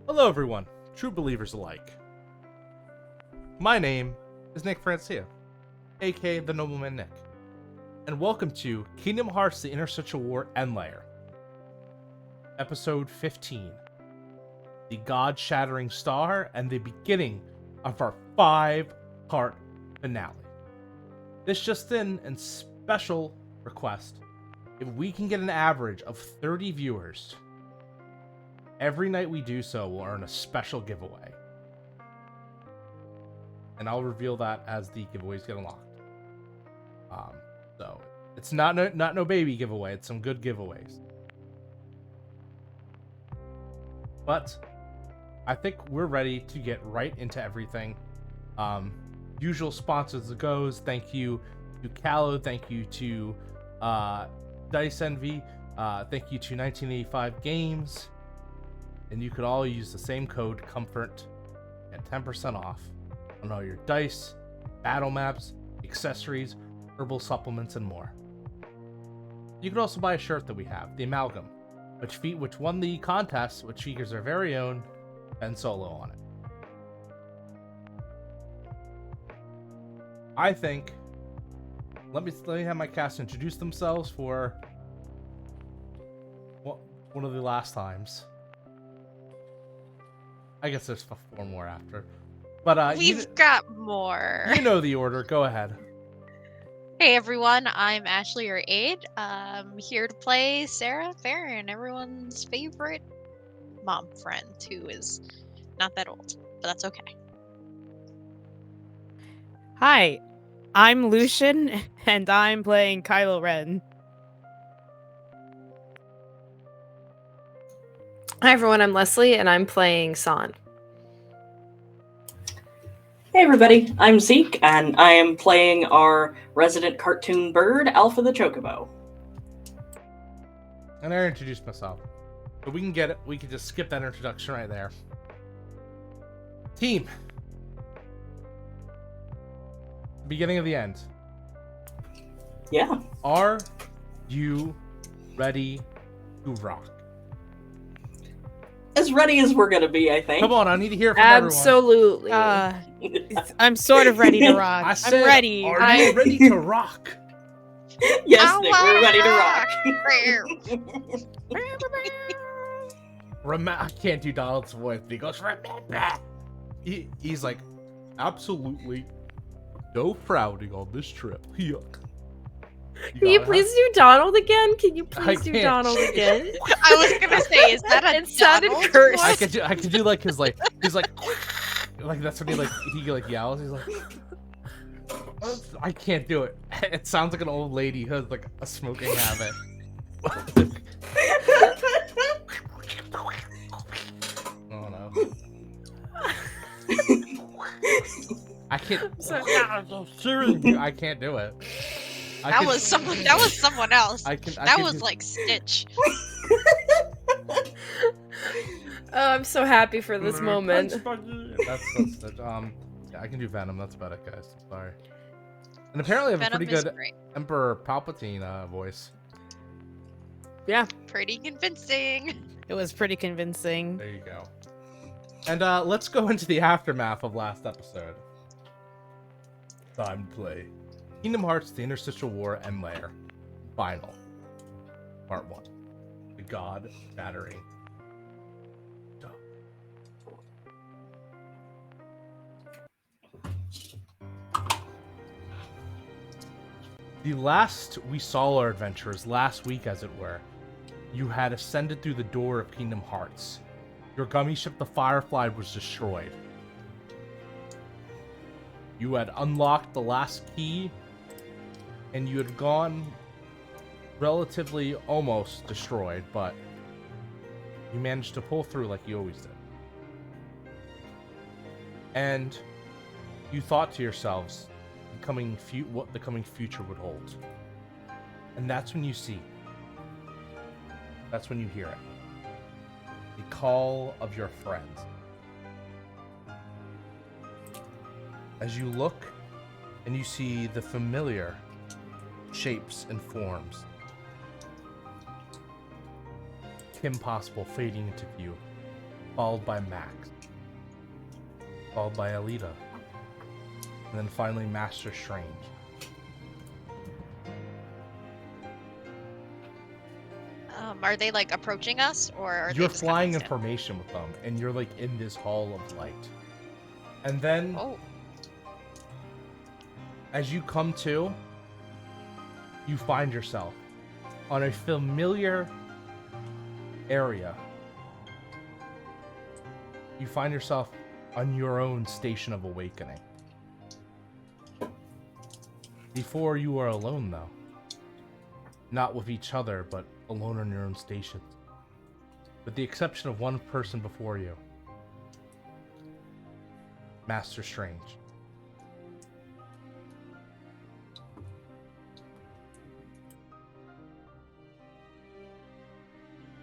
Hello everyone, true believers alike. My name is Nick Francia, aka the Nobleman Nick, and welcome to Kingdom Hearts: The Interstitial War End Layer, Episode 15, the God-Shattering Star, and the beginning of our 5-part finale. This just in and special request, if we can get an average of 30 viewers, every night we do so will earn a special giveaway. And I'll reveal that as the giveaways get unlocked. So it's not no baby giveaway, it's some good giveaways. But I think we're ready to get right into everything. Usual sponsors it goes. Thank you to Callow, thank you to Dice Envy, thank you to 1985 Games. And you could all use the same code COMFORT at 10% off on all your dice, battle maps, accessories, herbal supplements, and more. You could also buy a shirt that we have, the Amalgam, which won the contest, which features our very own Ben Solo on it. I think, let me have my cast introduce themselves for one of the last times. I guess there's 4 more after. But we've got more. You know the order. Go ahead. Hey everyone, I'm Ashley, your aide. Here to play Sarah Farron, everyone's favorite mom friend who is not that old, but that's okay. Hi, I'm Lucian, and I'm playing Kylo Ren. Hi everyone, I'm Leslie, and I'm playing San. Hey everybody, I'm Zeke, and I am playing our resident cartoon bird, Alpha the Chocobo. And I introduced myself. But we can just skip that introduction right there. Team. Beginning of the end. Yeah. Are you ready to rock? As ready as we're gonna be, I think. Come on, I need to hear from Absolutely. I'm sort of ready to rock. I'm ready. Are you ready to rock? Yes, Nick, we're ready to rock. I can't do Donald's voice, but he goes, remember. He's like, absolutely no frowning on this trip. Yuck. Can you please do Donald again? Can you please do can't. Donald again? I was gonna say, is that a It sounded Donald cursed. I could do like his he's like that's what he yells. He's like, I can't do it. It sounds like an old lady who has like a smoking habit. Oh no. I can't. I can't do it. That was someone else. That was like Stitch. Oh, I'm so happy for this moment. That's yeah, I can do Venom. That's about it, guys. Sorry. And apparently, I have Venom a pretty good great. Emperor Palpatine voice. Yeah, Pretty convincing. it was pretty convincing. There you go. And let's go into the aftermath of last episode. Time to play Kingdom Hearts: The Interstitial War End Layer. Final. Part 1. The God-Shattering. The last we saw our adventurers, last week as it were, you had ascended through the door of Kingdom Hearts. Your gummy ship, the Firefly, was destroyed. You had unlocked the last key, and you had gone relatively almost destroyed, but you managed to pull through like you always did. And you thought to yourselves what the coming future would hold. And that's when you see. That's when you hear it. The call of your friends. As you look and you see the familiar shapes and forms. Kim Possible fading into view, followed by Max, followed by Alita, and then finally Master Strange. Are they like approaching us, or are You're they just flying kind in formation with them, and you're like in this hall of light. And then, as you come to, you find yourself on a familiar area. You find yourself on your own station of awakening. Before you are alone, though. Not with each other, but alone on your own stations. With the exception of one person before you. Master Strange.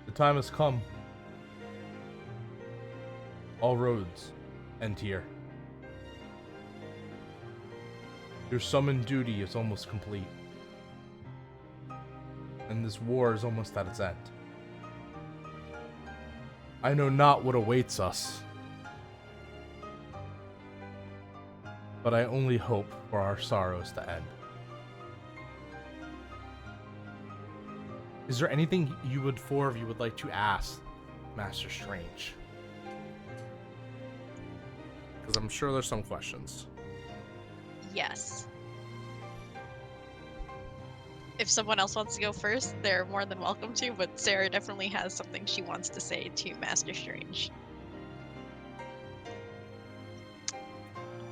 The time has come. All roads end here. Your summoned duty is almost complete. And this war is almost at its end. I know not what awaits us, but I only hope for our sorrows to end. Is there anything four of you would like to ask Master Strange? Because I'm sure there's some questions. Yes. If someone else wants to go first, they're more than welcome to, but Sarah definitely has something she wants to say to Master Strange.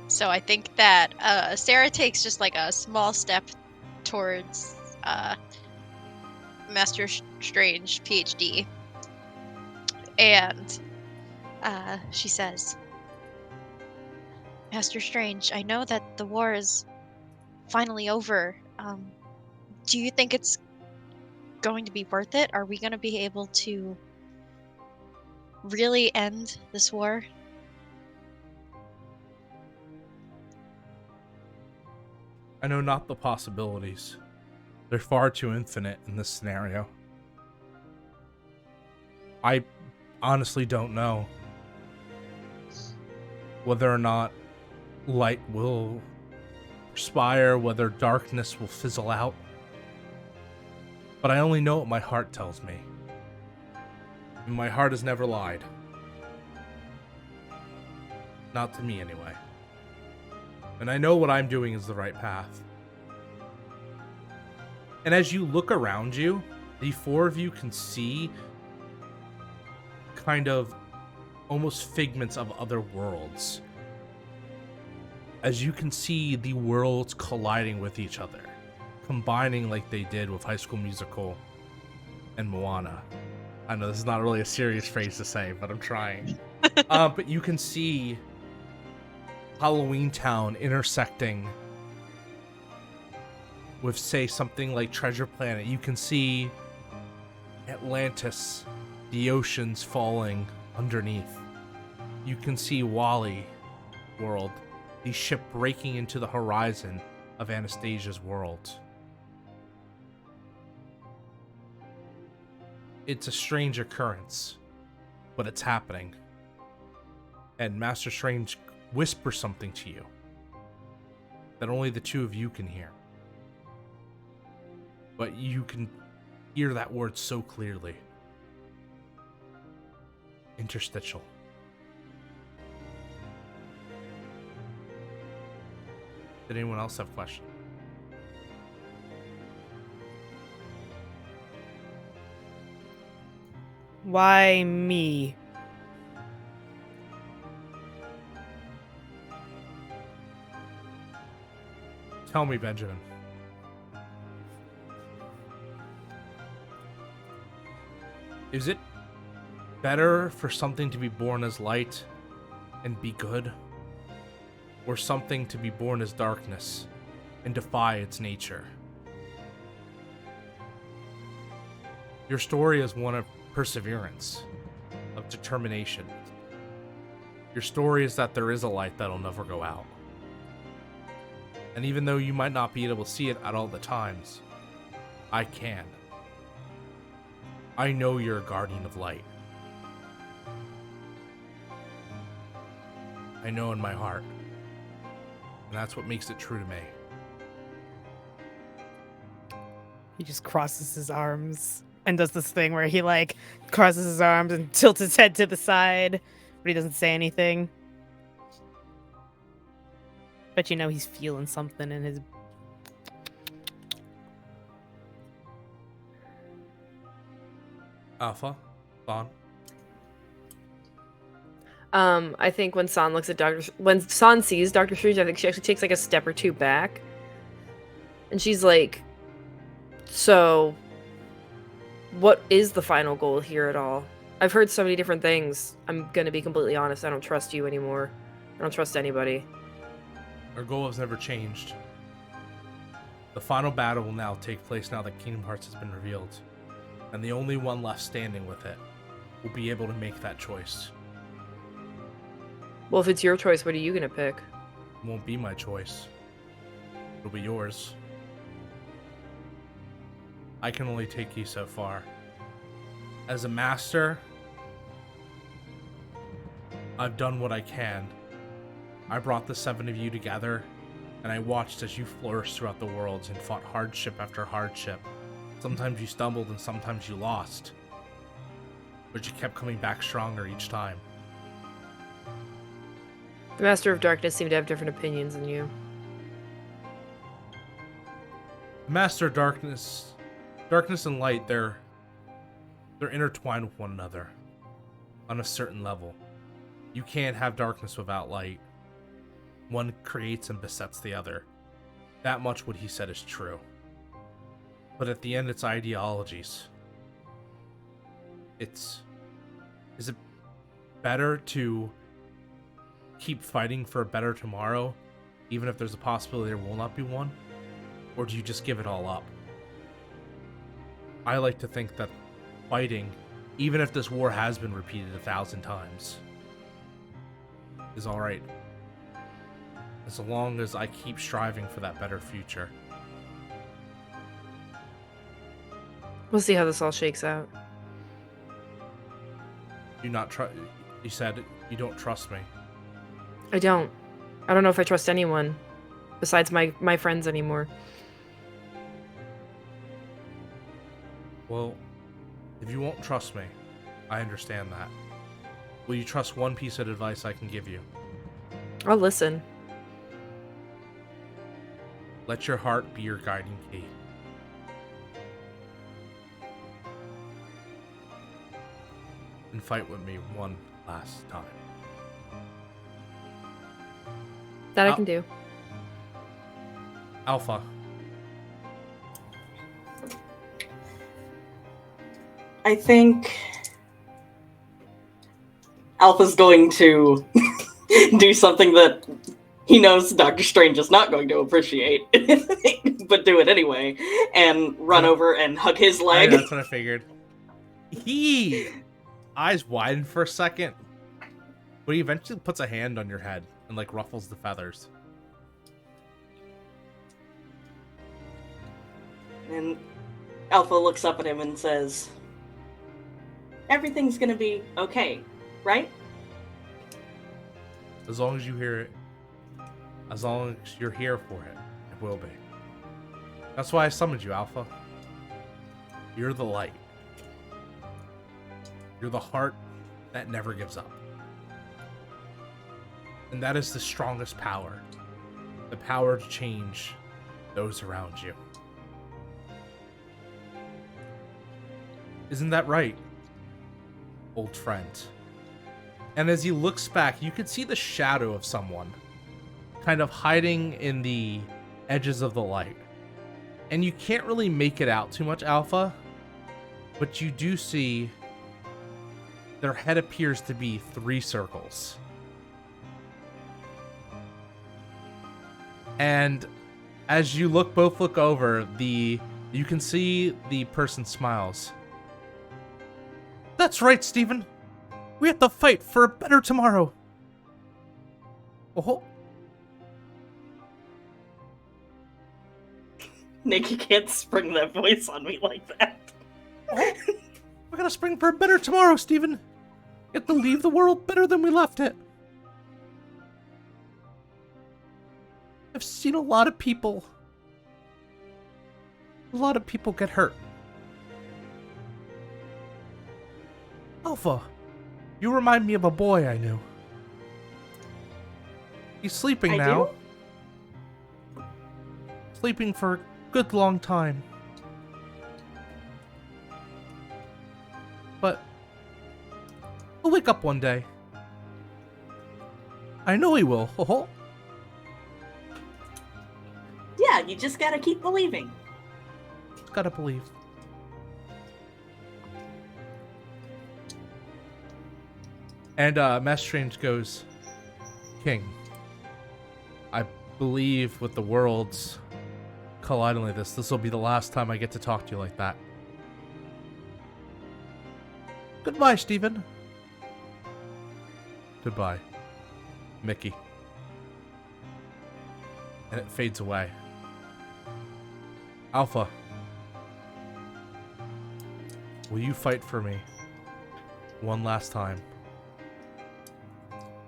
So I think that Sarah takes just like a small step towards Master Strange, PhD, and she says, Master Strange, I know that the war is finally over. Do you think it's going to be worth it? Are we going to be able to really end this war? I know not the possibilities. They're far too infinite in this scenario. I honestly don't know whether or not light will perspire, whether darkness will fizzle out. But I only know what my heart tells me. And my heart has never lied. Not to me, anyway. And I know what I'm doing is the right path. And as you look around you, the four of you can see kind of almost figments of other worlds. As you can see the worlds colliding with each other. Combining like they did with High School Musical and Moana. I know this is not really a serious phrase to say, but I'm trying. But you can see Halloween Town intersecting with, say, something like Treasure Planet. You can see Atlantis, the oceans falling underneath. You can see Wally World, the ship breaking into the horizon of Anastasia's world. It's a strange occurrence, but it's happening. And Master Strange whispers something to you that only the two of you can hear. But you can hear that word so clearly. Interstitial. Did anyone else have questions? Why me? Tell me, Benjamin. Is it better for something to be born as light and be good, or something to be born as darkness and defy its nature? Your story is one of perseverance, of determination. Your story is that there is a light that'll never go out. And even though you might not be able to see it at all the times, I can. I know you're a guardian of light. I know in my heart. And that's what makes it true to me. He just crosses his arms and does this thing where he like crosses his arms and tilts his head to the side, but he doesn't say anything. But you know he's feeling something in his... Alpha? Vaughn? I think when San looks at when San sees Dr. Strange, I think she actually takes like a step or two back. And she's like, so what is the final goal here at all? I've heard so many different things. I'm gonna be completely honest, I don't trust you anymore. I don't trust anybody. Our goal has never changed. The final battle will now take place now that Kingdom Hearts has been revealed. And the only one left standing with it will be able to make that choice. Well, if it's your choice, what are you gonna pick? It won't be my choice. It'll be yours. I can only take you so far. As a master, I've done what I can. I brought the 7 of you together, and I watched as you flourished throughout the worlds and fought hardship after hardship. Sometimes you stumbled and sometimes you lost. But you kept coming back stronger each time. The Master of Darkness seemed to have different opinions than you. Master of Darkness and light, they're intertwined with one another on a certain level. You can't have darkness without light. One creates and besets the other. That much what he said is true. But at the end, it's ideologies. Is it better to keep fighting for a better tomorrow, even if there's a possibility there will not be one? Or do you just give it all up? I like to think that fighting, even if this war has been repeated 1,000 times, is alright. As long as I keep striving for that better future. We'll see how this all shakes out. You said you don't trust me. I don't. I don't know if I trust anyone besides my friends anymore. Well, if you won't trust me, I understand that. Will you trust one piece of advice I can give you? I'll listen. Let your heart be your guiding key. And fight with me one last time. That I can do. Alpha. I think Alpha's going to do something that he knows Dr. Strange is not going to appreciate, but do it anyway, and run over and hug his leg. That's what I figured. He eyes widen for a second, but he eventually puts a hand on your head and like ruffles the feathers. And Alpha looks up at him and says, "Everything's gonna be okay, right?" As long as you hear it, as long as you're here for it, it will be. That's why I summoned you, Alpha. You're the light. You're the heart that never gives up. And that is the strongest power. The power to change those around you. Isn't that right, old friend? And as he looks back, you can see the shadow of someone kind of hiding in the edges of the light. And you can't really make it out too much, Alpha, but you do see their head appears to be 3 circles. And as you both look over, you can see the person smiles. That's right, Stephen. We have to fight for a better tomorrow. Oh. Nick, you can't spring that voice on me like that. Oh. We're gonna spring for a better tomorrow, Stephen. You have to leave the world better than we left it. I've seen a lot of people get hurt. Alpha, you remind me of a boy I knew. He's sleeping now. Sleeping for a good long time. But he'll wake up one day. I know he will. Oh. Yeah, you just gotta keep believing. Gotta believe. And Master Strange goes, King, I believe with the worlds colliding like this will be the last time I get to talk to you like that. Goodbye, Stephen. Goodbye, Mickey. And it fades away. Alpha, will you fight for me one last time?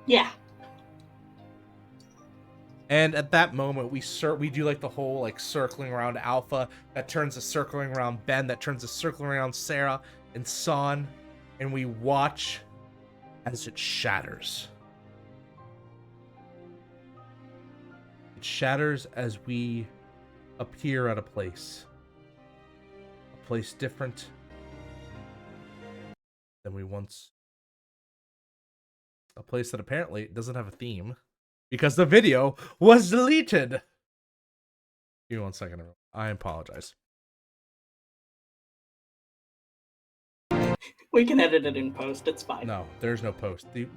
Yeah. And at that moment, we do like the whole like circling around Alpha, that turns to circling around Ben, that turns to circling around Sarah and San, and we watch as it shatters. It shatters as we appear at a place different than we once. A place that apparently doesn't have a theme because the video was deleted. Give me 1 second. I apologize. We can edit it in post. It's fine. No, there's no post. Kingdom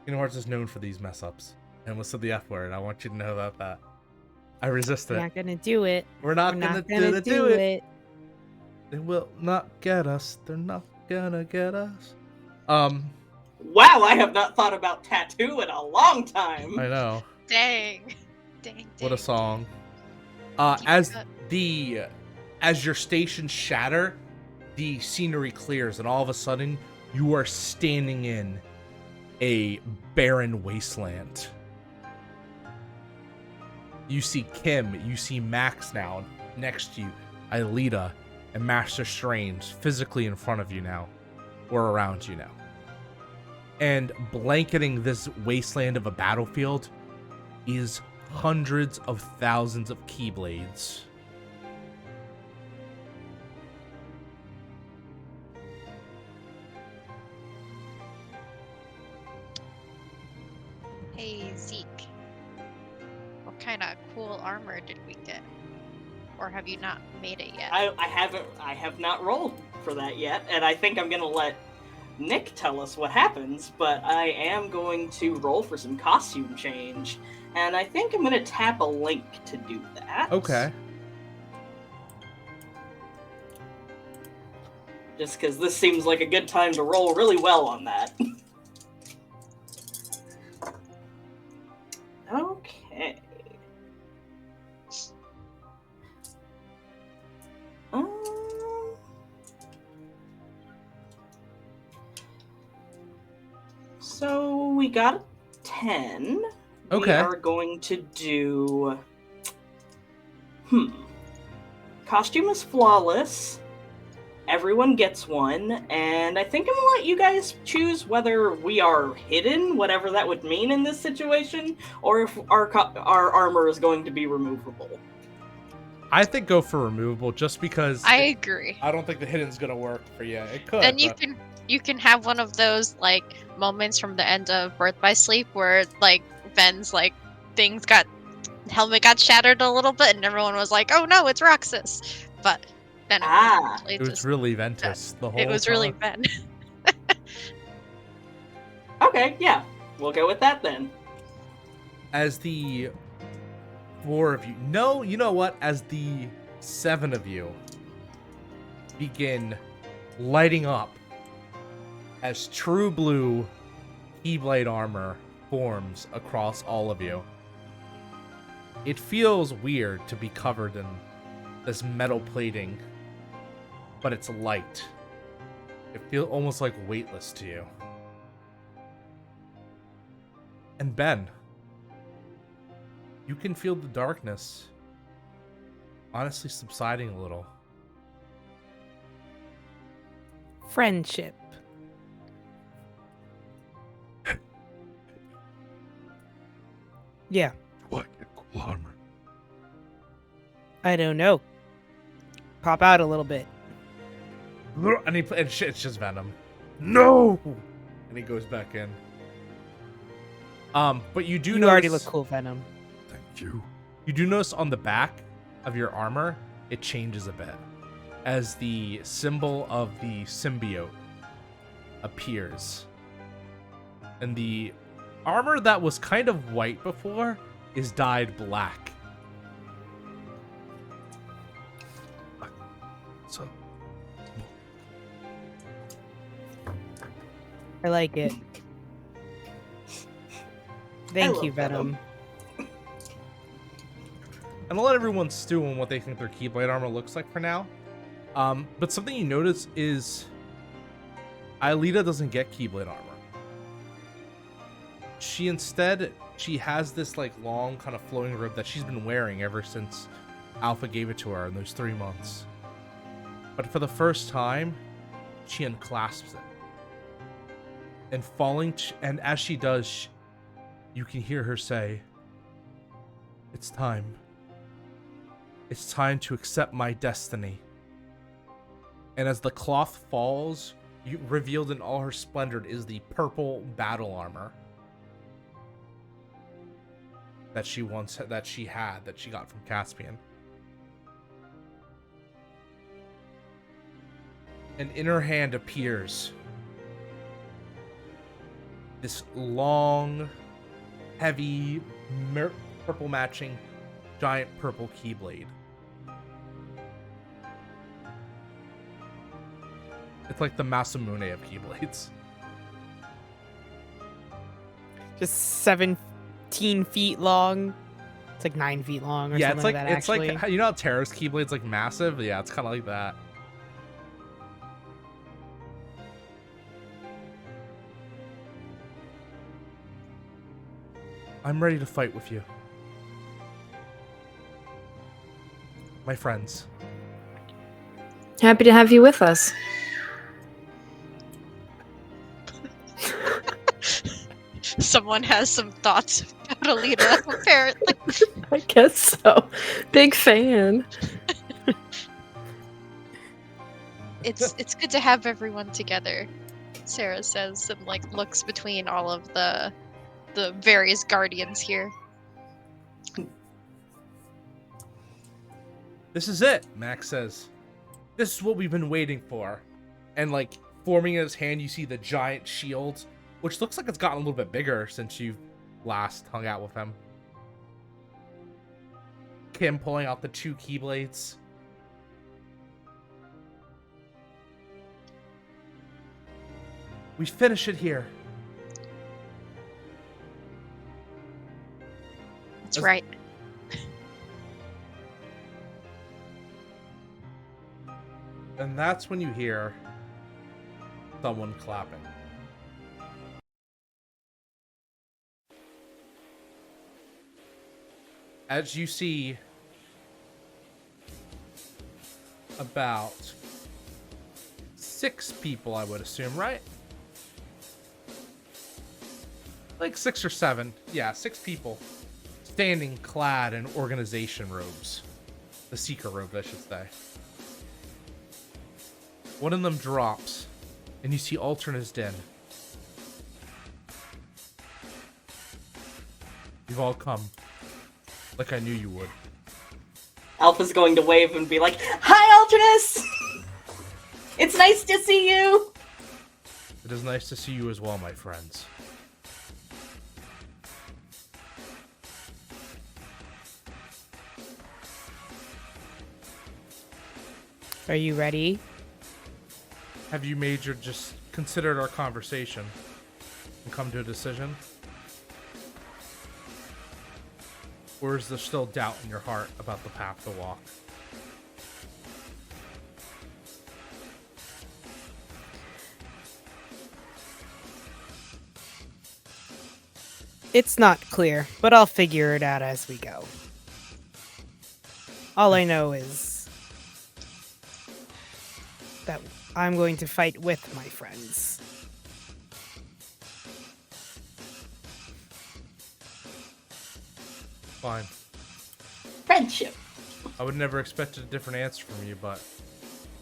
Hearts is known for these mess ups. And what's the F word? I want you to know about that. I resisted it. We're not gonna do it. We're not We're gonna do it. They will not get us. They're not gonna get us. Wow, I have not thought about tattoo in a long time. I know. Dang. What a song. As your stations shatter, the scenery clears, and all of a sudden, you are standing in a barren wasteland. You see Kim, you see Max now next to you, Aelita, and Master Strange physically in front of you now, or around you now. And blanketing this wasteland of a battlefield is hundreds of thousands of Keyblades. Hey, Zeke. What kind of cool armor did we get? Or have you not made it yet? I have not rolled for that yet, and I think I'm gonna let Nick tell us what happens, but I am going to roll for some costume change, and I think I'm gonna tap a link to do that. Okay. Just because this seems like a good time to roll really well on that. Okay. So we got a 10. Okay. We are going to do... Costume is flawless. Everyone gets one. And I think I'm going to let you guys choose whether we are hidden, whatever that would mean in this situation, or if our armor is going to be removable. I think go for removable just because... I agree. I don't think the hidden's going to work for you. It could. Then you can have one of those like moments from the end of Birth by Sleep where like Ben's like helmet got shattered a little bit and everyone was like, oh no, it's Roxas. But then it was really Ventus the whole time. It was really Ben. Okay, yeah. We'll go with that then. As the 4 of you... No, you know what? As the 7 of you begin lighting up as true blue Keyblade armor forms across all of you. It feels weird to be covered in this metal plating, but it's light. It feels almost like weightless to you. And Ben, you can feel the darkness honestly subsiding a little. Friendship. Yeah, What? Get cool armor. I don't know. Pop out a little bit. And it's just Venom. No! And he goes back in. But you do You notice, already look cool, Venom. Thank you. You do notice on the back of your armor, it changes a bit as the symbol of the symbiote appears. And the armor that was kind of white before is dyed black. So, I like it. Thank you, love Venom. Venom. And I'll let everyone stew on what they think their Keyblade armor looks like for now. But something you notice is Aelita doesn't get Keyblade armor. She has this like long kind of flowing robe that she's been wearing ever since Alpha gave it to her in those 3 months. But for the first time, she unclasps it. And as she does, you can hear her say, "It's time. It's time to accept my destiny." And as the cloth falls, revealed in all her splendor is the purple battle armor that she got from Caspian. And in her hand appears this long, heavy, purple matching giant purple Keyblade. It's like the Masamune of Keyblades. Just 17 feet long. It's like 9 feet long or Yeah, something it's like that, it's actually. like, you know how Terra's Keyblade's like massive? Yeah, it's kind of like that. I'm ready to fight with you, my friends. Happy to have you with us. Someone has some thoughts about Alita, apparently. I guess so. Big fan. It's good to have everyone together, Sarah says, and like looks between all of the various guardians here. This is it, Max says. This is what we've been waiting for. And like forming in his hand, you see the giant shield, which looks like it's gotten a little bit bigger since you last hung out with him. Kim pulling out the 2 Keyblades. We finish it here. That's As- right. And that's when you hear someone clapping. As you see about 6 people, I would assume, right? Like 6 or 7. Yeah, 6 people standing clad in organization robes. The seeker robes, I should say. One of them drops, and you see Alterna's den. You've all come, like I knew you would. Alpha's going to wave and be like, "Hi, Alternus! It's nice to see you!" It is nice to see you as well, my friends. Are you ready? Have you just considered our conversation and come to a decision? Or is there still doubt in your heart about the path to walk? It's not clear, but I'll figure it out as we go. All I know is that I'm going to fight with my friends. Fine. Friendship. I would never expect a different answer from you, but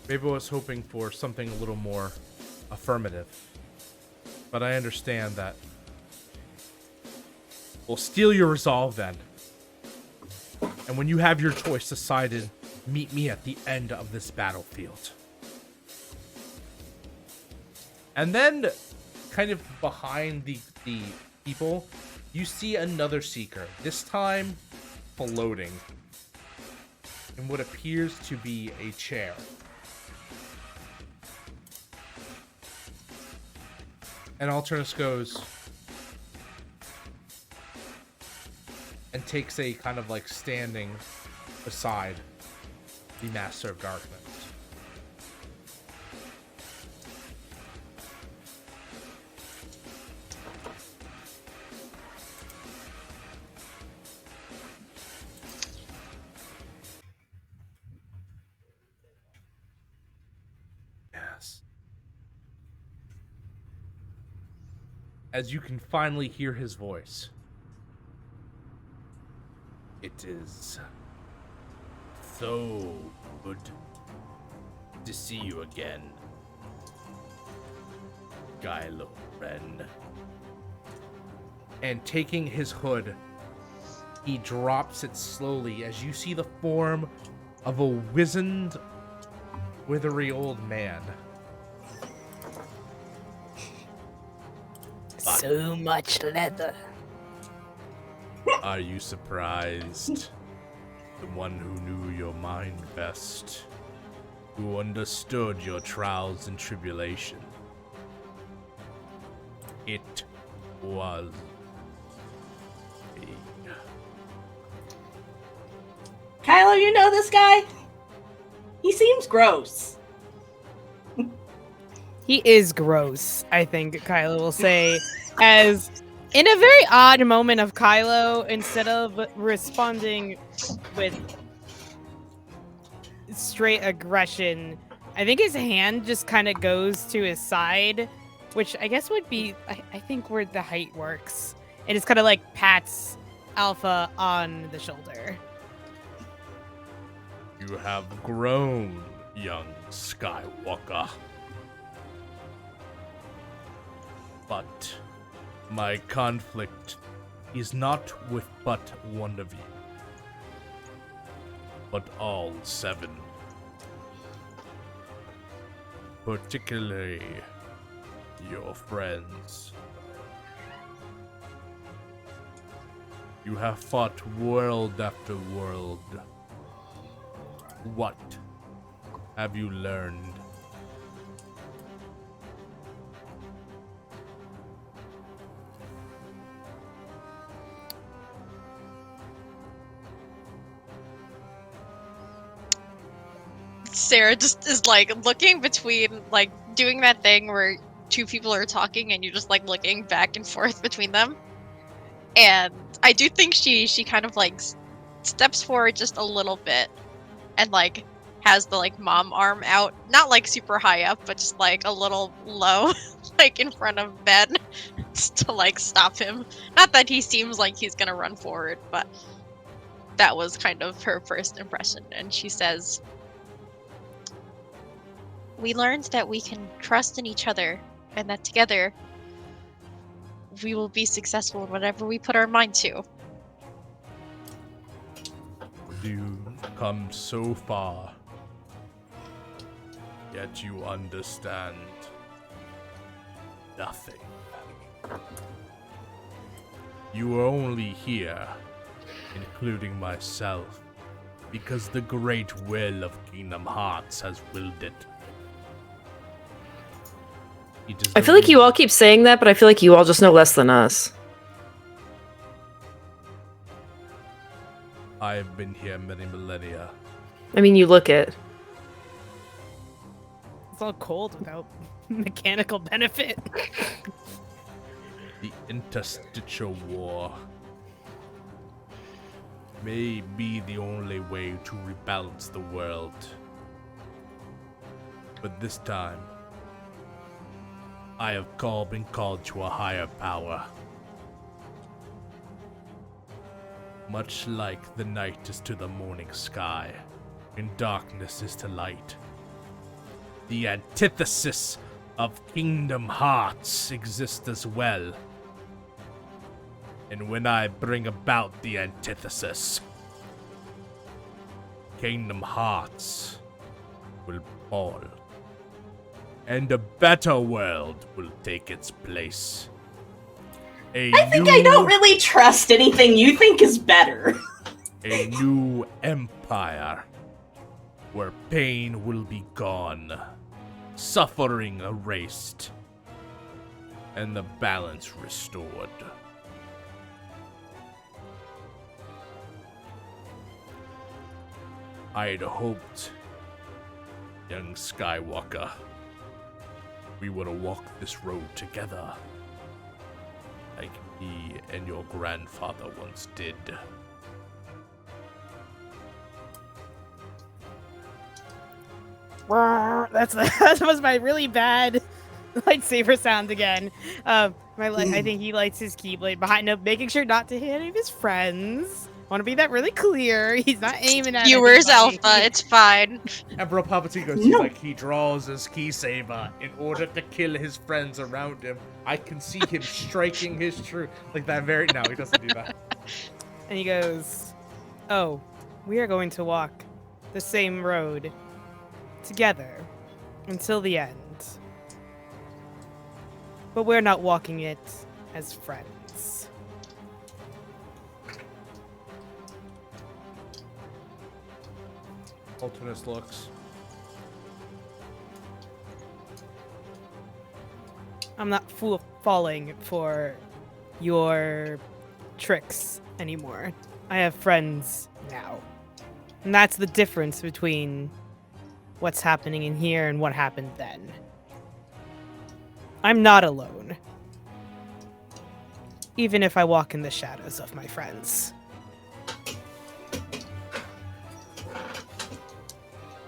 maybe I was hoping for something a little more affirmative. But I understand that. We'll steal your resolve then. And when you have your choice decided, meet me at the end of this battlefield. And then, kind of behind the people, you see another seeker. This time, floating in what appears to be a chair. And Alternus goes and takes a kind of like standing beside the Master of Darkness. Yes. As you can finally hear his voice. It is so good to see you again, Kylo Ren. And taking his hood, he drops it slowly as you see the form of a wizened, withery old man. So much leather. Are you surprised? The one who knew your mind best, who understood your trials and tribulation. It was me. Kylo, you know this guy? He seems gross. He is gross, I think Kylo will say, as in a very odd moment of Kylo, instead of responding with straight aggression, I think his hand just kind of goes to his side, which I guess would be, I think, where the height works. And it's kind of like pats Alpha on the shoulder. You have grown, young Skywalker. But my conflict is not with but one of you, but all 7. Particularly your friends. You have fought world after world. What have you learned? Sarah just is like looking between, like doing that thing where two people are talking and you're just like looking back and forth between them. And I do think she kind of like steps forward just a little bit and like has the like mom arm out, not like super high up, but just like a little low, like in front of Ben to like stop him. Not that he seems like he's gonna run forward, but that was kind of her first impression. And she says, "We learned that we can trust in each other and that together we will be successful in whatever we put our mind to." You come so far, yet you understand nothing. You are only here, including myself, Because the great will of Kingdom Hearts has willed it. I feel like you all keep saying that, but I feel like you all just know less than us. I have been here many millennia. I mean, you look it. It's all cold without mechanical benefit. The Interstitial War may be the only way to rebalance the world. But this time, I have been called to a higher power. Much like the night is to the morning sky, and darkness is to light. The antithesis of Kingdom Hearts exists as well. And when I bring about the antithesis, Kingdom Hearts will fall. And a better world will take its place. I think I don't really trust anything you think is better. A new empire where pain will be gone, suffering erased, and the balance restored. I had hoped, young Skywalker, we would have walked this road together, like me and your grandfather once did. That was my really bad lightsaber sound again. I think he lights his keyblade behind him, making sure not to hit any of his friends. Want to be that really clear. He's not aiming at Viewers anybody. Alpha, it's fine. Emperor Palpatine goes, No. he draws his key saber in order to kill his friends around him. I can see him striking his true, like that very, no, he doesn't do that. And he goes, "Oh, we are going to walk the same road together until the end. But we're not walking it as friends." Ultimus looks. I'm not falling for your tricks anymore. I have friends now. And that's the difference between what's happening in here and what happened then. I'm not alone. Even if I walk in the shadows of my friends.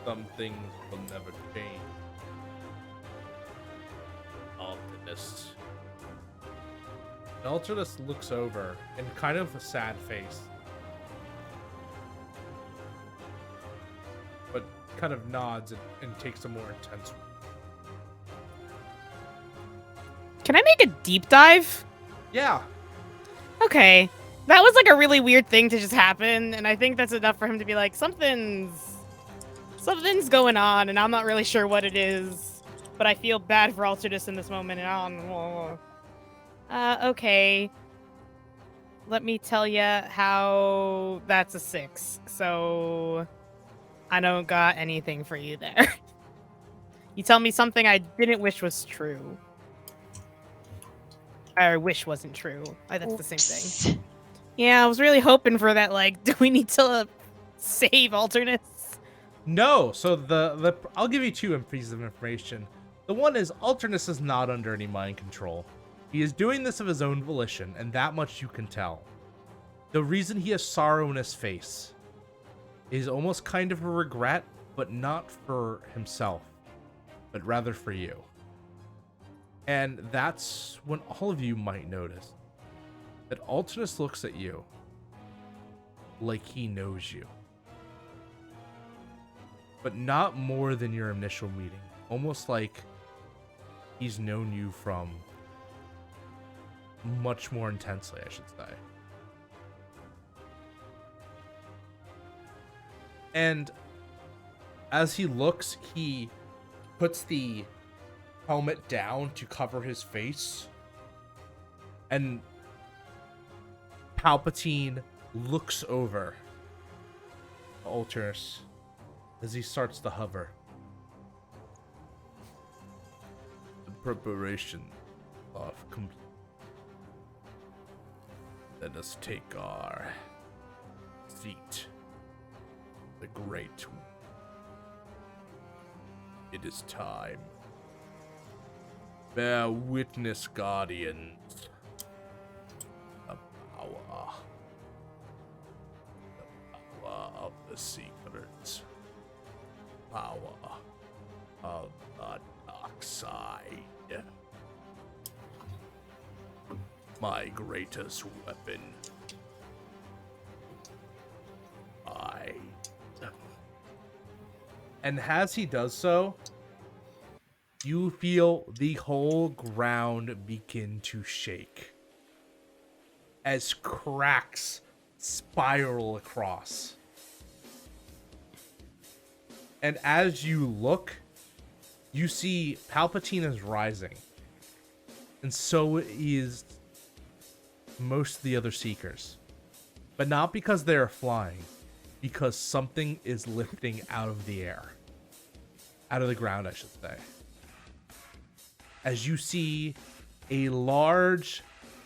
Some things will never change. Ultimus. Ultimus looks over in kind of a sad face. But kind of nods and takes a more intense one. Can I make a deep dive? Yeah. Okay. That was like a really weird thing to just happen, and I think that's enough for him to be like, something's going on, and I'm not really sure what it is, but I feel bad for Alternus in this moment, and I don't know. Okay. Let me tell you how that's a 6, so I don't got anything for you there. You tell me something I didn't wish was true. I wish wasn't true. That's the same thing. Yeah, I was really hoping for that, like, do we need to save Alternus? No, so the I'll give you two pieces of information. The one is Alternus is not under any mind control. He is doing this of his own volition, and that much you can tell. The reason he has sorrow in his face is almost kind of a regret, but not for himself, but rather for you. And that's when all of you might notice that Alternus looks at you like he knows you. But not more than your initial meeting. Almost like he's known you from much more intensely, I should say. And as he looks, he puts the helmet down to cover his face. And Palpatine looks over. Alternus as he starts to hover. The preparation of complete. Let us take our seat. The great. It is time. Bear witness, guardians. The power. The power of the secrets. Power of the dark side. My greatest weapon. And as he does so, you feel the whole ground begin to shake as cracks spiral across. And as you look, you see Palpatine is rising. And so is most of the other Seekers. But not because they are flying, because something is lifting out of the air. Out of the ground, I should say. As you see a large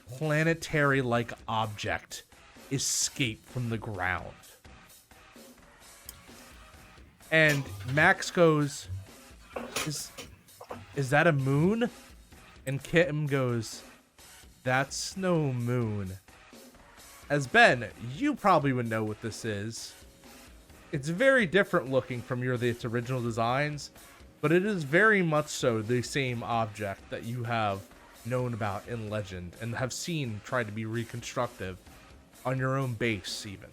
planetary-like object escape from the ground. And Max goes, is that a moon? And Kim goes, that's no moon. As Ben, you probably would know what this is. It's very different looking from its original designs, but it is very much so the same object that you have known about in Legend and have seen try to be reconstructive on your own base even.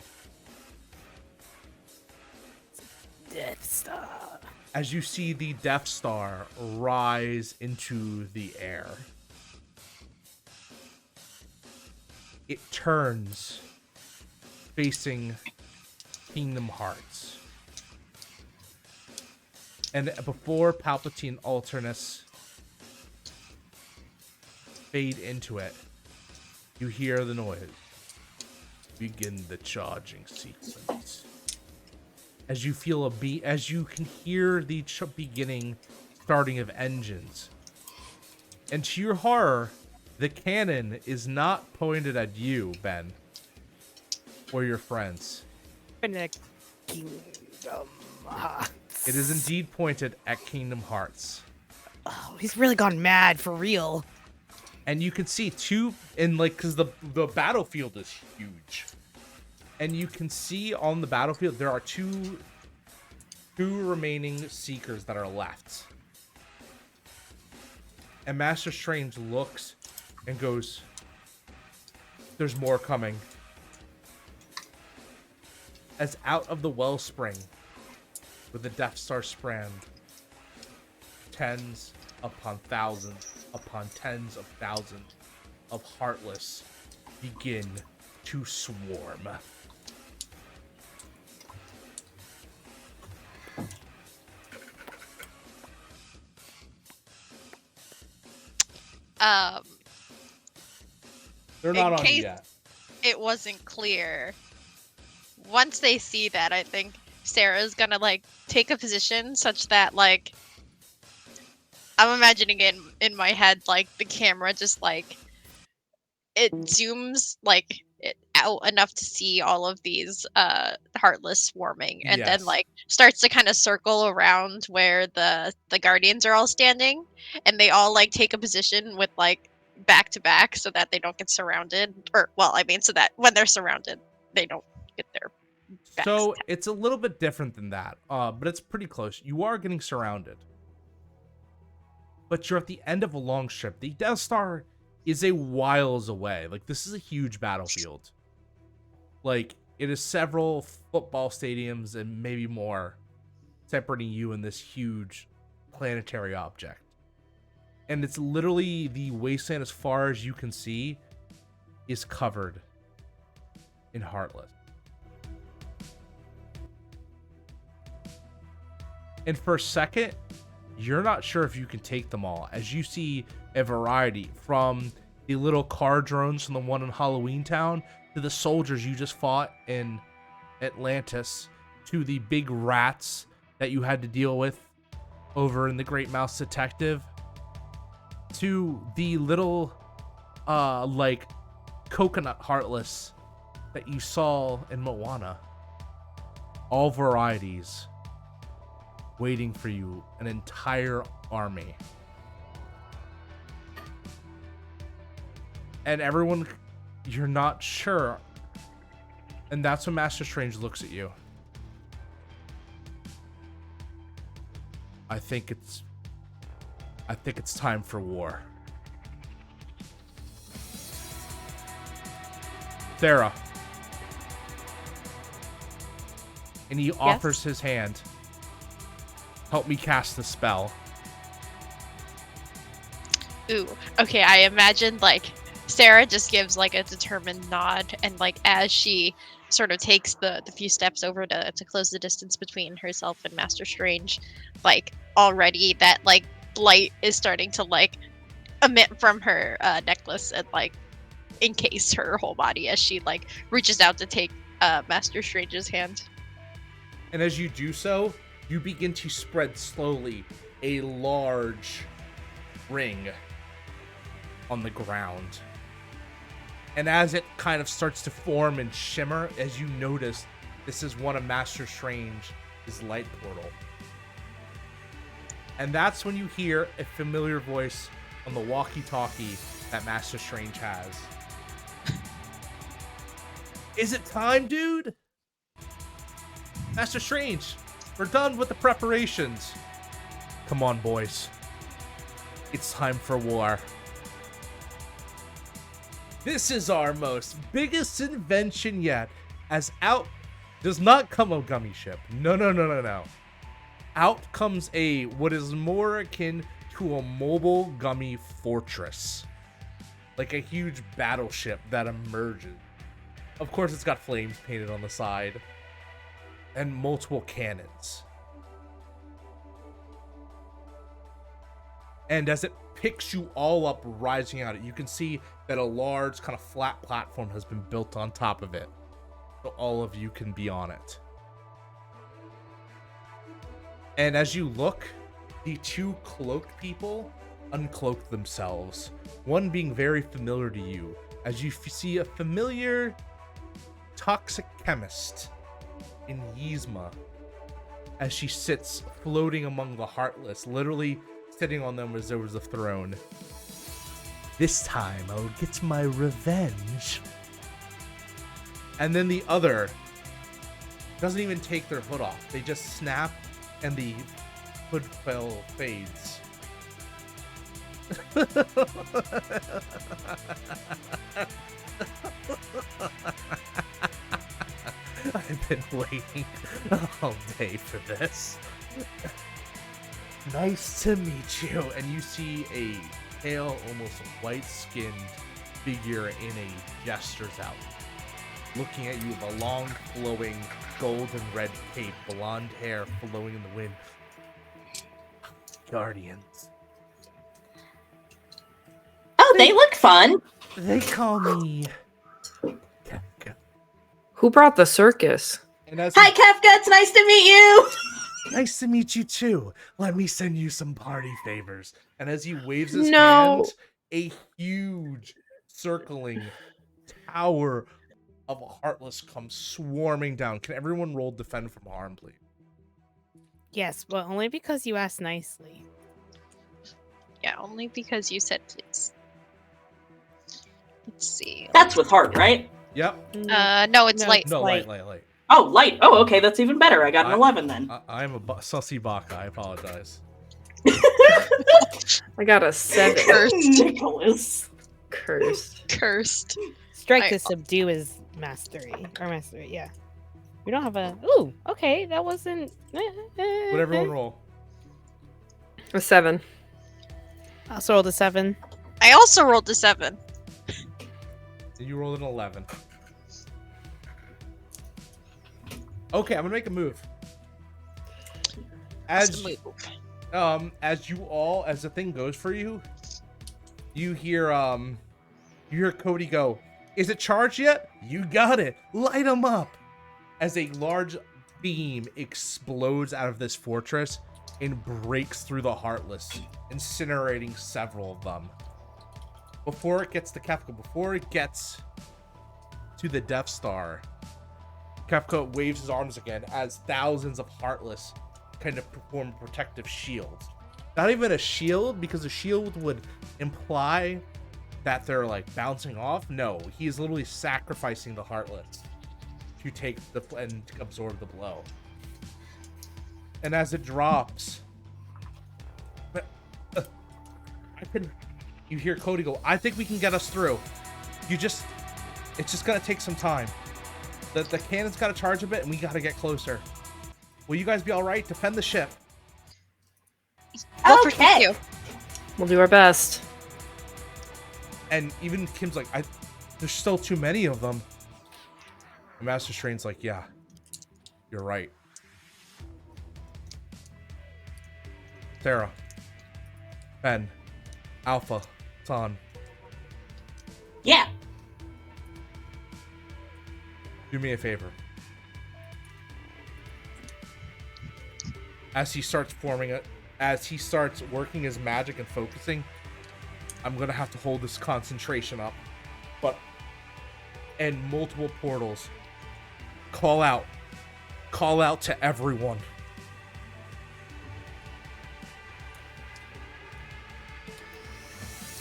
Death Star. As you see the Death Star rise into the air. It turns facing Kingdom Hearts. And before Palpatine Alternus fade into it, you hear the noise. Begin the charging sequence. As you feel as you can hear the starting of engines. And to your horror, the cannon is not pointed at you, Ben, or your friends. Kingdom Hearts. It is indeed pointed at Kingdom Hearts. Oh, he's really gone mad for real. And you can see because the battlefield is huge. And you can see on the battlefield there are two remaining Seekers that are left. And Master Strange looks and goes, there's more coming. As out of the wellspring, with the Death Star strand, tens upon thousands upon tens of thousands of Heartless begin to swarm. They're not on you yet. It wasn't clear. Once they see that, I think Sarah's gonna take a position such that I'm imagining it in my head, the camera just it zooms it out enough to see all of these Heartless swarming, and then starts to kind of circle around where the Guardians are all standing, and they all take a position with back to back so that they don't get surrounded, so that when they're surrounded they don't get their backs so tapped. It's a little bit different than that, but it's pretty close. You are getting surrounded, but you're at the end of a long strip. The Death Star is a whiles away. This is a huge battlefield. It is several football stadiums and maybe more separating you and this huge planetary object. And it's literally the wasteland as far as you can see is covered in Heartless. And for a second, you're not sure if you can take them all, as you see a variety from the little car drones from the one in Halloween Town to the soldiers you just fought in Atlantis to the big rats that you had to deal with over in the Great Mouse Detective, to the little, like, coconut heartless that you saw in Moana. All varieties waiting for you, an entire army. And everyone, you're not sure. And that's when Master Strange looks at you. I think it's time for war. Sarah. And he offers his hand. Help me cast the spell. Ooh, okay, I imagined, like, Sarah just gives, like, a determined nod, and, like, as she sort of takes the few steps over to close the distance between herself and Master Strange, like, already that, like, light is starting to, like, emit from her necklace and, like, encase her whole body as she, like, reaches out to take Master Strange's hand. And as you do so, you begin to spread slowly a large ring on the ground. And as it kind of starts to form and shimmer, as you notice, this is one of Master Strange's light portal. And that's when you hear a familiar voice on the walkie-talkie that Master Strange has. Is it time, dude? Master Strange, we're done with the preparations. Come on, boys. It's time for war. This is our biggest invention yet, as out does not come a gummy ship. No. Out comes what is more akin to a mobile gummy fortress. Like a huge battleship that emerges. Of course, it's got flames painted on the side. And multiple cannons. And as it picks you all up rising out, you can see that a large kind of flat platform has been built on top of it. So all of you can be on it. And as you look, the two cloaked people uncloak themselves. One being very familiar to you, as you see a familiar toxic chemist in Yzma, as she sits floating among the Heartless, literally sitting on them as there was a throne. This time I'll get my revenge. And then the other doesn't even take their hood off. They just snap and the hood fades. I've been waiting all day for this. Nice to meet you. And you see a pale, almost white-skinned figure in a jester's outfit, looking at you with a long, flowing, gold and red cape, blonde hair flowing in the wind. Guardians. Oh, they look fun. They call me Kefka. Who brought the circus? And as Hi, Kefka. It's nice to meet you. Nice to meet you too. Let me send you some party favors. And as he waves his No. hand, a huge circling tower of Heartless comes swarming down. Can everyone roll defend from harm, please? Yes, but only because you asked nicely. Yeah, only because you said please. Let's see. That's with heart, right? Yep. No, it's light. No, Light. light. Oh, light. Oh, okay. That's even better. I got an 11 then. I'm a sussy baka. I apologize. I got a 7. Nicholas. Cursed. Strike I- to subdue is mastery. Or mastery, yeah. We don't have a... Ooh, okay, that wasn't... Would everyone roll? A 7. I also rolled a 7. I also rolled a 7. And you rolled an 11. Okay, I'm gonna make a move. As you all, as the thing goes for you, you hear Cody go, "Is it charged yet? You got it. Light him up." As a large beam explodes out of this fortress and breaks through the Heartless, incinerating several of them. Before it gets to Kefka, before it gets to the Death Star, Kefka waves his arms again as thousands of Heartless kind of perform a protective shield. Not even a shield, because a shield would imply that they're like bouncing off. No, he is literally sacrificing the Heartless to take the and absorb the blow. And as it drops, you hear Cody go, "I think we can get us through. It's just gonna take some time. The cannon's gotta charge a bit, and we gotta get closer. Will you guys be all right? Defend the ship." Well, Okay. you. We'll do our best. And even Kim's like, "There's still too many of them." And Master Strain's like, "Yeah, you're right." Sarah, Ben, Alpha, San, Yeah. do me a favor. As he starts working his magic and focusing, I'm gonna have to hold this concentration up. But and multiple portals. Call out to everyone.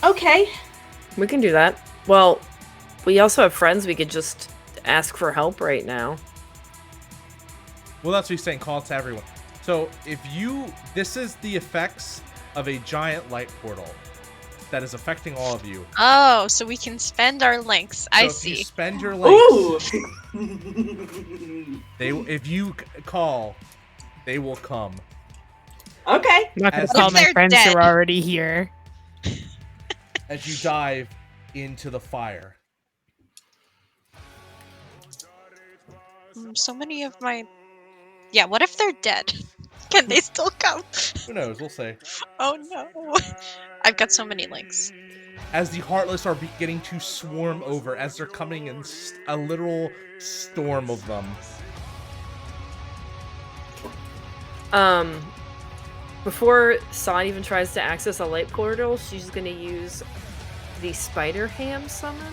Okay. We can do that. Well, we also have friends we could just ask for help right now. Well, that's what he's saying. Call it to everyone. So this is the effects of a giant light portal that is affecting all of you. Oh, so we can spend our links. I So if you see. spend your links, Ooh. if you call, they will come. Okay. I'm not gonna As- call If my they're friends who dead. are already here. As you dive into the fire. So many of my. Yeah, what if they're dead? Can they still come? Who knows? We'll see. Oh no. I've got so many links. As the Heartless are beginning to swarm over, as they're coming in a literal storm of them. Before San even tries to access a light portal, she's gonna use the Spider Ham summon.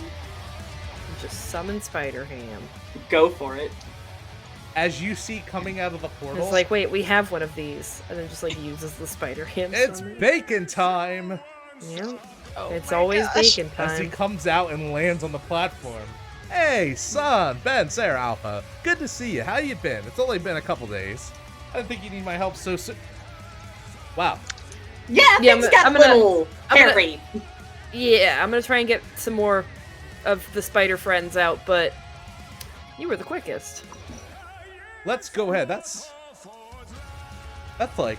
Just summon Spider Ham. Go for it. As you see coming out of the portal, It's like, wait, we have one of these, and then just like uses the Spider Ham. it's summon. bacon time! Yeah, Oh it's my always gosh. bacon As he time. comes out and lands on the platform. Hey, son, Ben, Sarah, Alpha. Good to see you. How you been? It's only been a couple days. I didn't think you need my help so soon. Wow. Yeah, Yeah, things I'm got gonna- little I'm gonna- hairy. Yeah, I'm gonna try and get some more of the spider friends out, but you were the quickest. Let's go ahead. That's like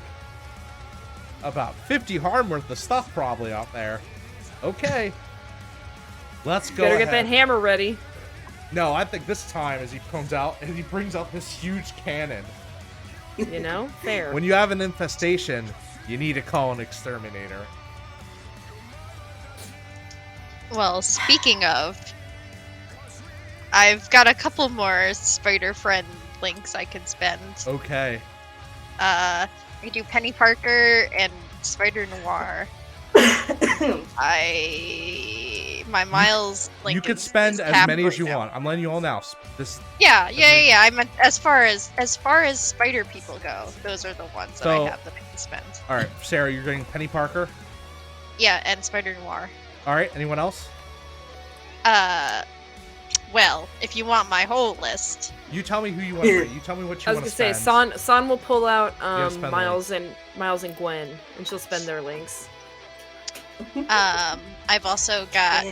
about 50 harm worth of stuff probably out there. Okay. Let's go Better ahead. get that hammer ready. No, I think this time as he comes out and he brings out this huge cannon. You know, fair. When you have an infestation, you need to call an exterminator. Well, speaking of, I've got a couple more spider friend links I can spend. Okay. I do Penny Parker and Spider Noir. My Miles link. You could is spend as tapped many as right you now. want. I'm letting you all know. Yeah. I meant as far as spider people go, those are the ones that So- I have that I can spend. All right, Sarah, you're getting Penny Parker. Yeah, and Spider Noir. All right, anyone else? Well, if you want my whole list, You tell me who you want to bring. You tell me what you I was want gonna to say, spend. San will pull out Yeah, spend the Miles and Gwen, and she'll spend their links. I've also got.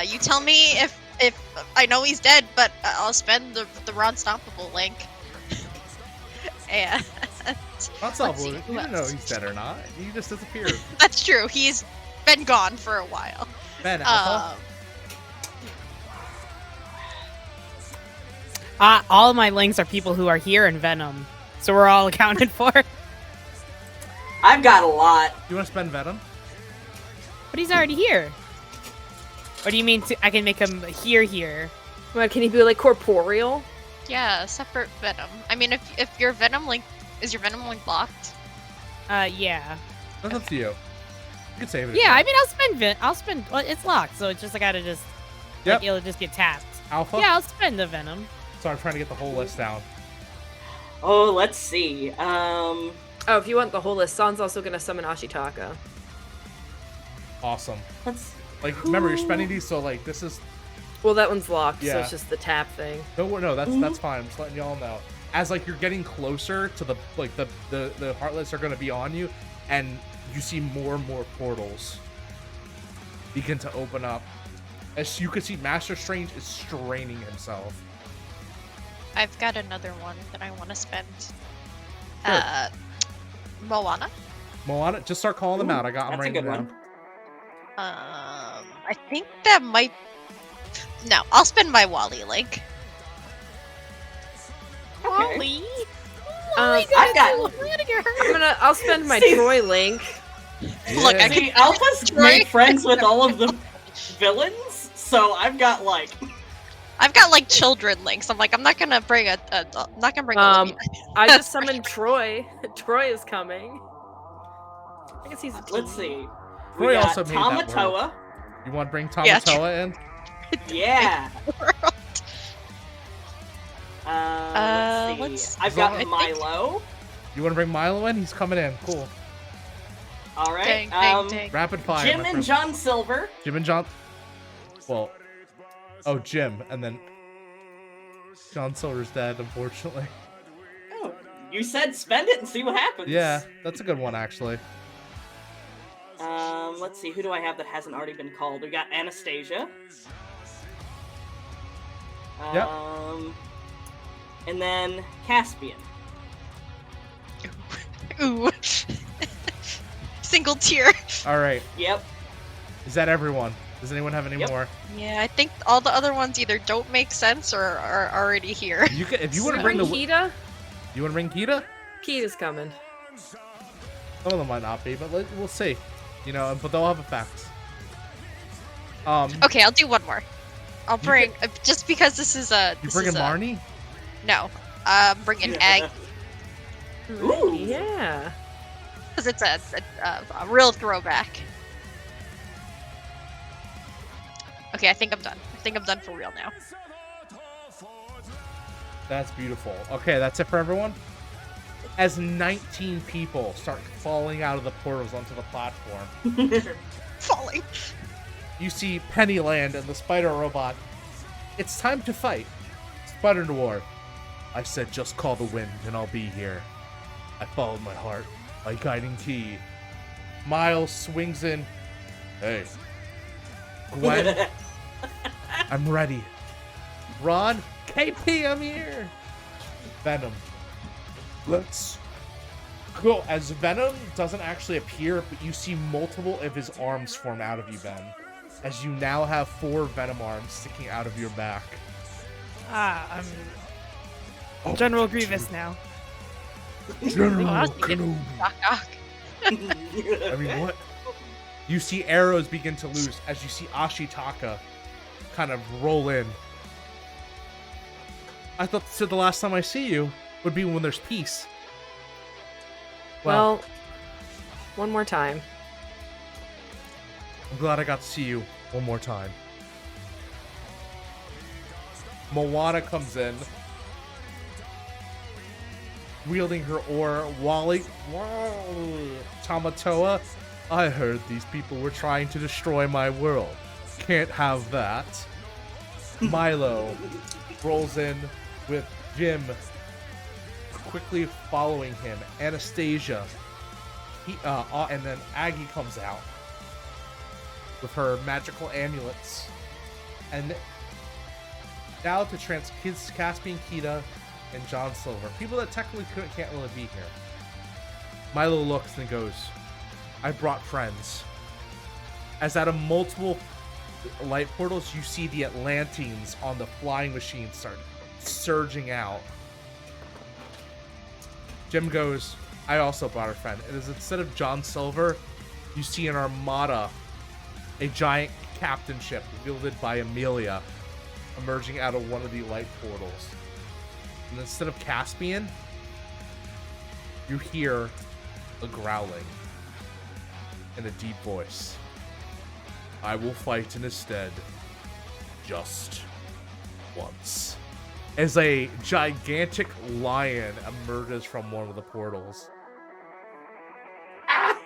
You tell me if I know he's dead, but I'll spend the Ron Stompable link. And That's not let's see, blue. who You don't know else? he's dead or not. He just disappeared. that's true. He's been gone for a while. Ben, Alpha. All of my links are people who are here in Venom, so we're all accounted for. But I've got a lot. You want to spend Venom? he's already here. Or do you mean I can make him here? What, can he be like corporeal? Yeah, separate Venom. I mean, if your Venom Link is your Venom Link locked? Yeah. That's up to you. You can save it. if Yeah, you I mean, I'll spend. Well, it's locked, so it's just I gotta just. Yep. Like, it'll just get tapped. Alpha? Yeah, I'll spend the Venom. So I'm trying to get the whole list down. Oh, let's see. Oh, if you want the whole list, San's also gonna summon Ashitaka. Awesome. Let's. Like, remember, you're spending these, so, like, this is... Well, that one's locked, so Yeah. it's just the tap thing. No, that's fine. I'm just letting y'all know. As, like, you're getting closer to the, like, the Heartless are going to be on you, and you see more and more portals begin to open up. As you can see, Master Strange is straining himself. I've got another one that I want to spend. Sure. Moana. Moana, just start calling them out. I got them That's a writing good down. one. I think that might. No, I'll spend my Wally Link. Wally. I've got. I'll spend my See- Troy Link. Look, I See, can. Alpha's Troy. made friends with all of the villains, so I've got like. I've got like children links. I'm like, I'm not gonna bring I'm not gonna bring Um, Olivia. I just summoned Troy. Troy is coming. I guess he's a Let's tea. see. Troy We got also made that Tamatoa. You want to bring Yeah, Tamatoa in? Yeah. Let's see. let's- I've got Milo. You want to bring Milo in? He's coming in. Cool. All right. Dang, dang, dang. Rapid fire. Jim my and friend. John Silver. Jim and John. Well, oh, Jim, and then John Silver's dead, unfortunately. Oh, you said spend it and see what happens. Yeah, that's a good one, actually. Let's see. Who do I have that hasn't already been called? We got Anastasia. Yep. And then Caspian. Ooh. Single tier. All right. Yep. Is that everyone? Does anyone have any Yep. more? Yeah, I think all the other ones either don't make sense or are already here. You can, if you want to Bring bring the. Kita. You want to bring Kita? Kita's coming. Some of them might not be, but we'll see. You know, but they'll have effects. Okay, I'll do one more. I'll bring just because this is a. You This bringing is a, Marnie? No, bring an egg Ooh. Yeah. because it's a real throwback. Okay, I think I'm done. I think I'm done for real now. That's beautiful. Okay, that's it for everyone. As 19 people start falling out of the portals onto the platform, Falling. you see Pennyland and the spider robot. It's time to fight. Spider Noir. I said just call the wind and I'll be here. I followed my heart, my guiding key. Miles swings in. Hey. Gwen, I'm ready. Ron, KP, I'm here. Venom. Let's go. As Venom doesn't actually appear, but you see multiple of his arms form out of you, Ben. As you now have 4 Venom arms sticking out of your back. I'm Oh, General Grievous now. General Knock, Kenobi. knock. I mean, what? You see arrows begin to loose as you see Ashitaka kind of roll in. I thought the last time I see you would be when there's peace. Well, one more time. I'm glad I got to see you one more time. Moana comes in, wielding her oar. Wally, Tamatoa, I heard these people were trying to destroy my world. Can't have that. Milo rolls in with Jim quickly following him. Anastasia, and then Aggie comes out with her magical amulets. And now to kids Caspian, Kita, and John Silver. People that technically can't really be here. Milo looks and goes, I brought friends. As out of multiple light portals, you see the Atlanteans on the flying machine start surging out. Jim goes, I also brought a friend. It is instead of John Silver, you see an armada, a giant captain ship wielded by Amelia, emerging out of one of the light portals. And instead of Caspian, you hear a growling in a deep voice. I will fight in his stead just once. As a gigantic lion emerges from one of the portals. Ah!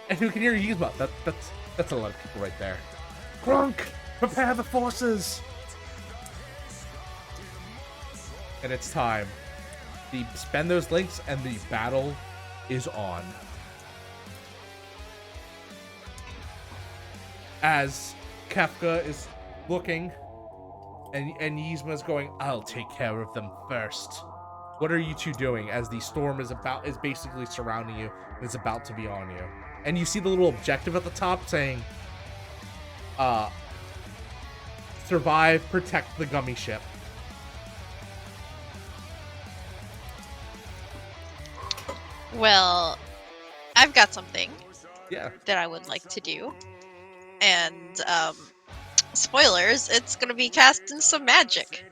And you can hear Yzma. That's a lot of people right there. Grunk! Prepare the forces! And it's time. Spend those links and the battle is on. As Kefka is looking and Yzma's going, I'll take care of them first. What are you two doing as the storm is basically surrounding you and is about to be on you? And you see the little objective at the top saying, survive, protect the gummy ship. Well, I've got something that I would like to do. And, spoilers, it's gonna be casting some magic.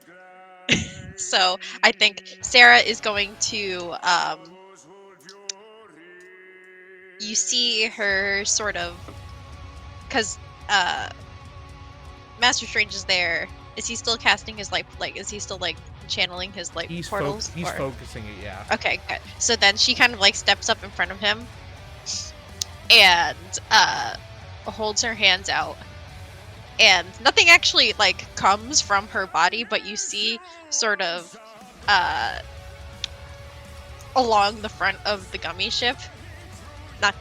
So, I think Sarah is going to, you see her sort of, because, Master Strange is there. Is he still casting his, is he still, channeling his, portals? He's focusing it, yeah. Okay, good. So then she kind of, steps up in front of him and, holds her hands out. And nothing actually, comes from her body, but you see sort of, along the front of the gummy ship, not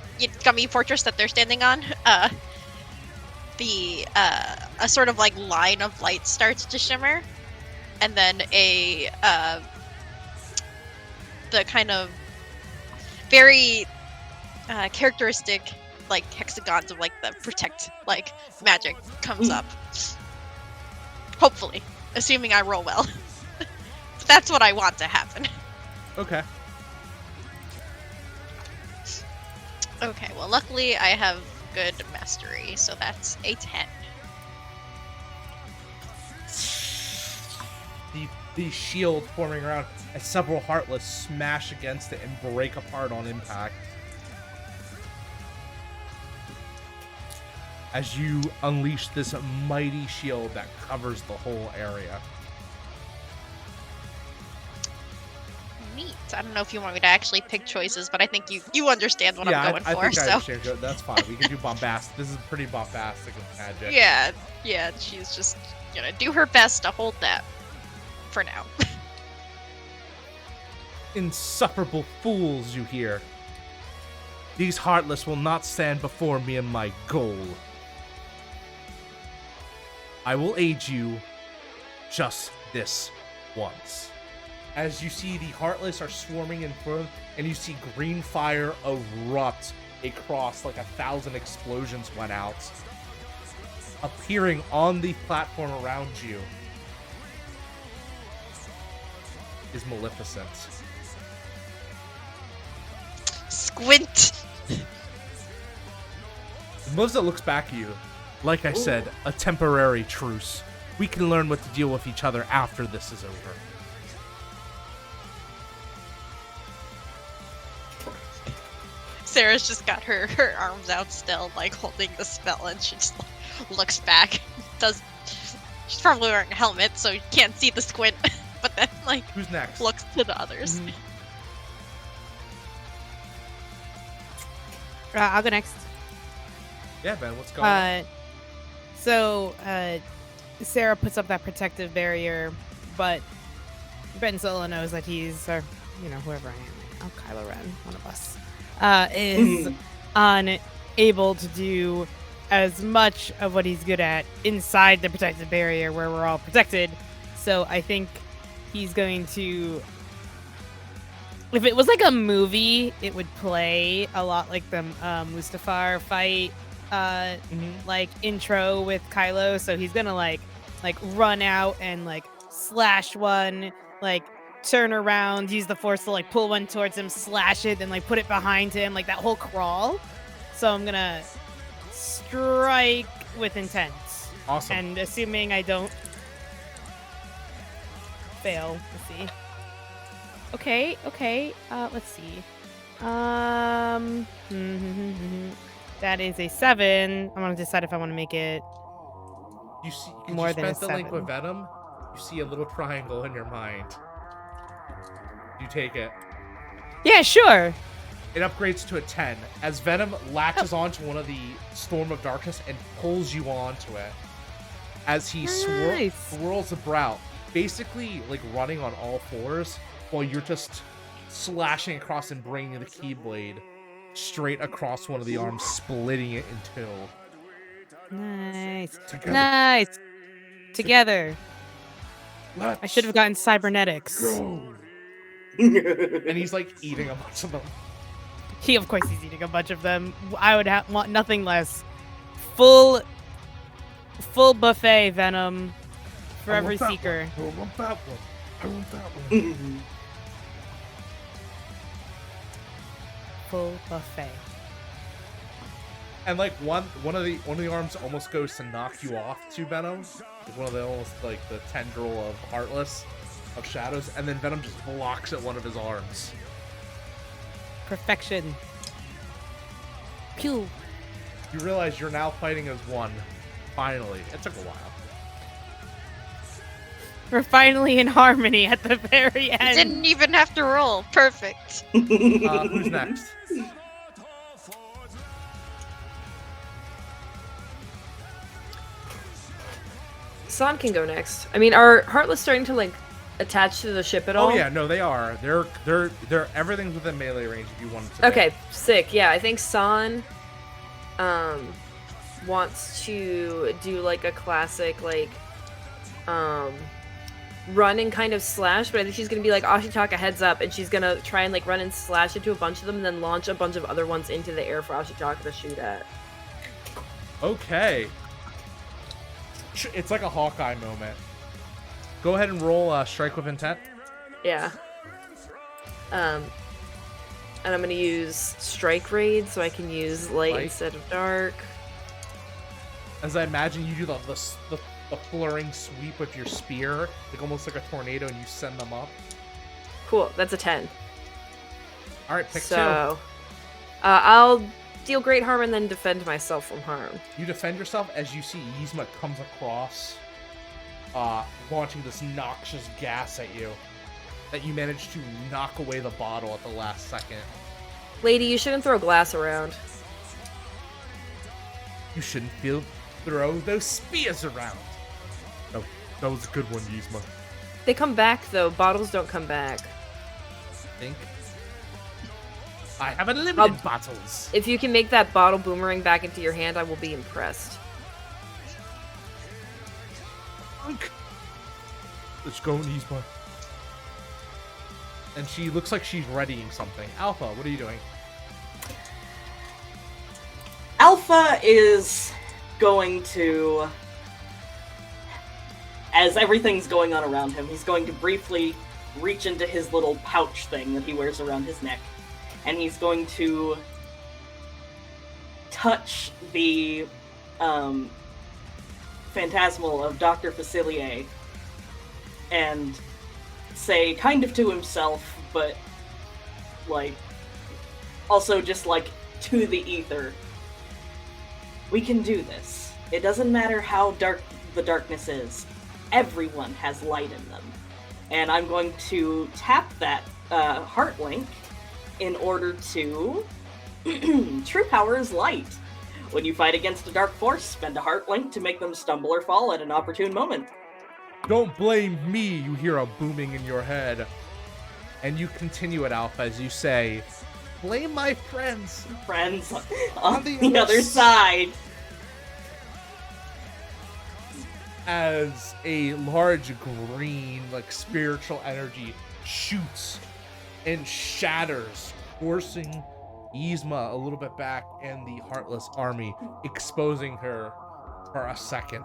gummy fortress that they're standing on, a sort of line of light starts to shimmer, and then the kind of very characteristic hexagons of the protect magic comes up. Hopefully, assuming I roll well. That's what I want to happen. Okay. Okay, well luckily I have good mastery, so that's a 10. The shield forming around as several Heartless smash against it and break apart on impact. As you unleash this mighty shield that covers the whole area. Neat. I don't know if you want me to actually pick choices, but I think you understand what I'm going for. I think so. I understand. That's fine. We can do bombastic. This is pretty bombastic with magic. Yeah. She's just gonna do her best to hold that for now. Insufferable fools, you hear. These Heartless will not stand before me and my goal. I will aid you just this once. As you see, the Heartless are swarming in front, and you see green fire erupt across 1,000 explosions went out. Appearing on the platform around you is Maleficent. Squint! Maleficent looks back at you. Like I said, a temporary truce. We can learn what to deal with each other after this is over. Sarah's just got her arms out still, holding the spell, and she just looks back. She's probably wearing a helmet, so you can't see the squint, but then, who's next? Looks to the others. Mm-hmm. I'll go next. Yeah, Ben, what's going on? So, Sarah puts up that protective barrier, but Ben Solo knows that he's, or, whoever I am, Kylo Ren, one of us, is unable to do as much of what he's good at inside the protective barrier where we're all protected. So I think he's going to... If it was a movie, it would play a lot like the Mustafar fight, intro with Kylo. So he's gonna run out and slash one, turn around, use the Force to pull one towards him, slash it, then put it behind him, that whole crawl. So I'm gonna strike with intent. Awesome. And assuming I don't fail. Let's see. Okay. Let's see. That is a 7. I want to decide if I want to make it. You see, because More you than a spent the link 7. with Venom, you see a little triangle in your mind. You take it. Yeah, sure. It upgrades to a 10 as Venom latches onto one of the Storm of Darkness and pulls you onto it. As he Nice. swirls about, basically like running on all fours, while you're just slashing across and bringing the Keyblade straight across one of the arms, splitting it in two. Nice. Together. Nice. Together. Let's I should have gotten cybernetics. go. And he's like eating a bunch of them. Of course, he's eating a bunch of them. I would want nothing less. Full buffet Venom for every seeker. I want that one. I want that one. Full buffet. And like one of the arms almost goes to knock you off to Venom. It's one of the almost like the tendril of Heartless of Shadows, and then Venom just blocks at one of his arms. Perfection. Pew. You realize you're now fighting as one. Finally. It took a while. We're finally in harmony at the very You end. didn't even have to roll. Perfect. Who's next? San can go next. I mean, are Heartless starting to like attach to the ship at all? Oh yeah, no, they are. They're everything's within melee range if you wanted to. Okay, sick. Yeah, I think San wants to do like a classic like run and kind of slash, but I think she's gonna be like Ashitaka heads up, and she's gonna try and like run and slash into a bunch of them and then launch a bunch of other ones into the air for Ashitaka to shoot at. Okay. It's like a Hawkeye moment. Go ahead and roll Strike with Intent. Yeah. And I'm gonna use Strike Raid so I can use light instead of dark. As I imagine you do the flurring sweep with your spear, like almost like a tornado, and you send them up. Cool, that's a 10. All right, pick So, I'll deal great harm and then defend myself from harm. 2. You defend yourself as you see Yzma comes across, launching this noxious gas at you. That you managed to knock away the bottle at the last second. Lady, you shouldn't throw glass around. You shouldn't throw those spears around. Oh, that was a good one, Yzma. They come back though. Bottles don't come back. Think. I have unlimited bottles. If you can make that bottle boomerang back into your hand, I will be impressed. Let's go, Yzma. And she looks like she's readying something. Alpha, what are you doing? Alpha is going to, as everything's going on around him, he's going to briefly reach into his little pouch thing that he wears around his neck, and he's going to touch the phantasmal of Dr. Facilier and say, kind of to himself, but like also just like to the ether, we can do this. It doesn't matter how dark the darkness is. Everyone has light in them. And I'm going to tap that heart link in order to... True power is light. When you fight against a dark force, spend a heart link to make them stumble or fall at an opportune moment. Don't blame me, you hear a booming in your head. And you continue it, Alpha, as you say, blame my friends. Friends on the other side. As a large green, like, spiritual energy shoots and shatters, forcing Yzma a little bit back and the Heartless army, exposing her for a second.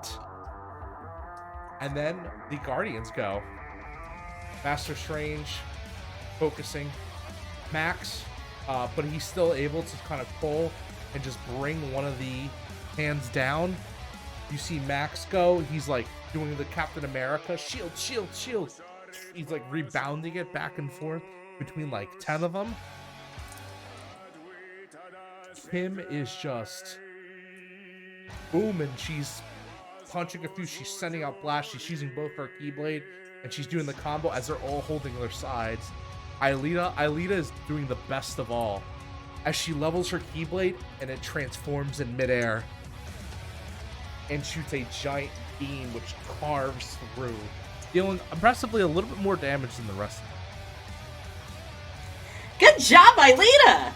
And then the Guardians go. Master Strange focusing Max, but he's still able to kind of pull and just bring one of the hands down. You see Max go, he's like doing the Captain America, shield, shield, shield, he's like rebounding it back and forth between like 10 of them. Kim is just booming. She's punching a few. She's sending out blasts. She's using both her Keyblade, and she's doing the combo as they're all holding their sides. Aelita is doing the best of all as she levels her Keyblade and it transforms in midair and shoots a giant beam which carves through, dealing impressively a little bit more damage than the rest of them. Good job, Aelita!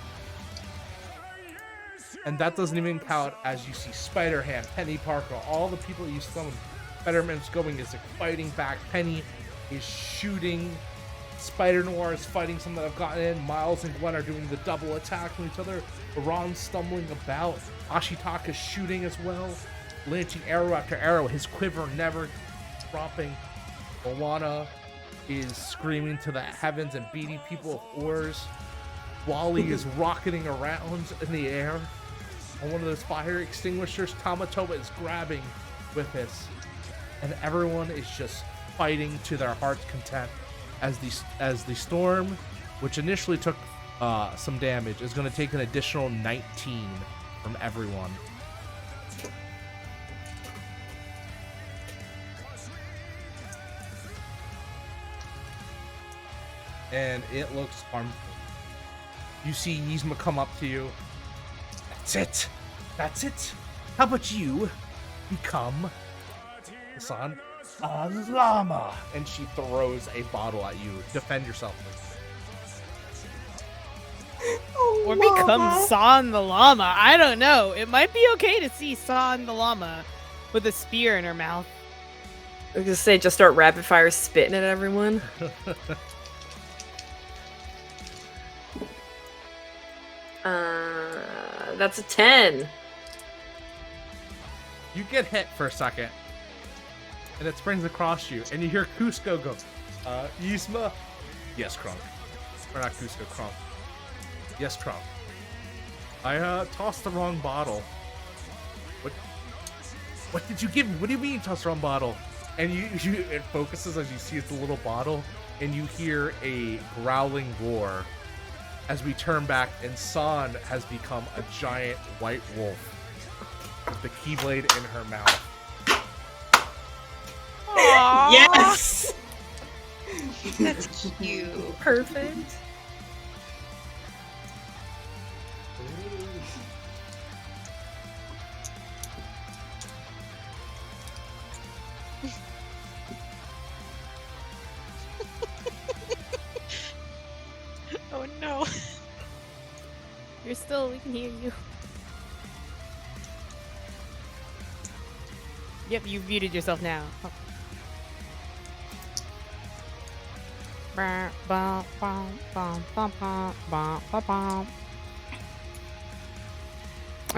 And that doesn't even count as you see Spider-Ham, Penny Parker, all the people you summoned. Spider-Man's going is like fighting back. Penny is shooting. Spider-Noir is fighting some that have gotten in. Miles and Gwen are doing the double attack on each other. Ron's stumbling about. Ashitaka's shooting as well. Launching arrow after arrow. His quiver never dropping. Moana is screaming to the heavens and beating people with oars. Wally is rocketing around in the air on one of those fire extinguishers. Tamatoa is grabbing with his, and everyone is just fighting to their heart's content as the storm, which initially took some damage, is going to take an additional 19 from everyone. And it looks harmful. You see Yzma come up to you. That's it. That's it. How about you become Hassan a llama? And she throws a bottle at you. Defend yourself. Or become San the llama. I don't know. It might be okay to see San the llama with a spear in her mouth. I was gonna say, just start rapid fire spitting at everyone. That's a 10. You get hit for a second, and it springs across you, and you hear Cusco go, Yzma? Yes, Krunk. Or not Cusco, Krunk. Yes, Krunk. I tossed the wrong bottle. What did you give me? What do you mean you tossed the wrong bottle? And it focuses as you see it's a little bottle, and you hear a growling roar as we turn back, and San has become a giant white wolf with the Keyblade in her mouth. Aww. Yes! That's cute. Perfect. Oh no. You're still, we can hear you. Yep, you've muted yourself now. I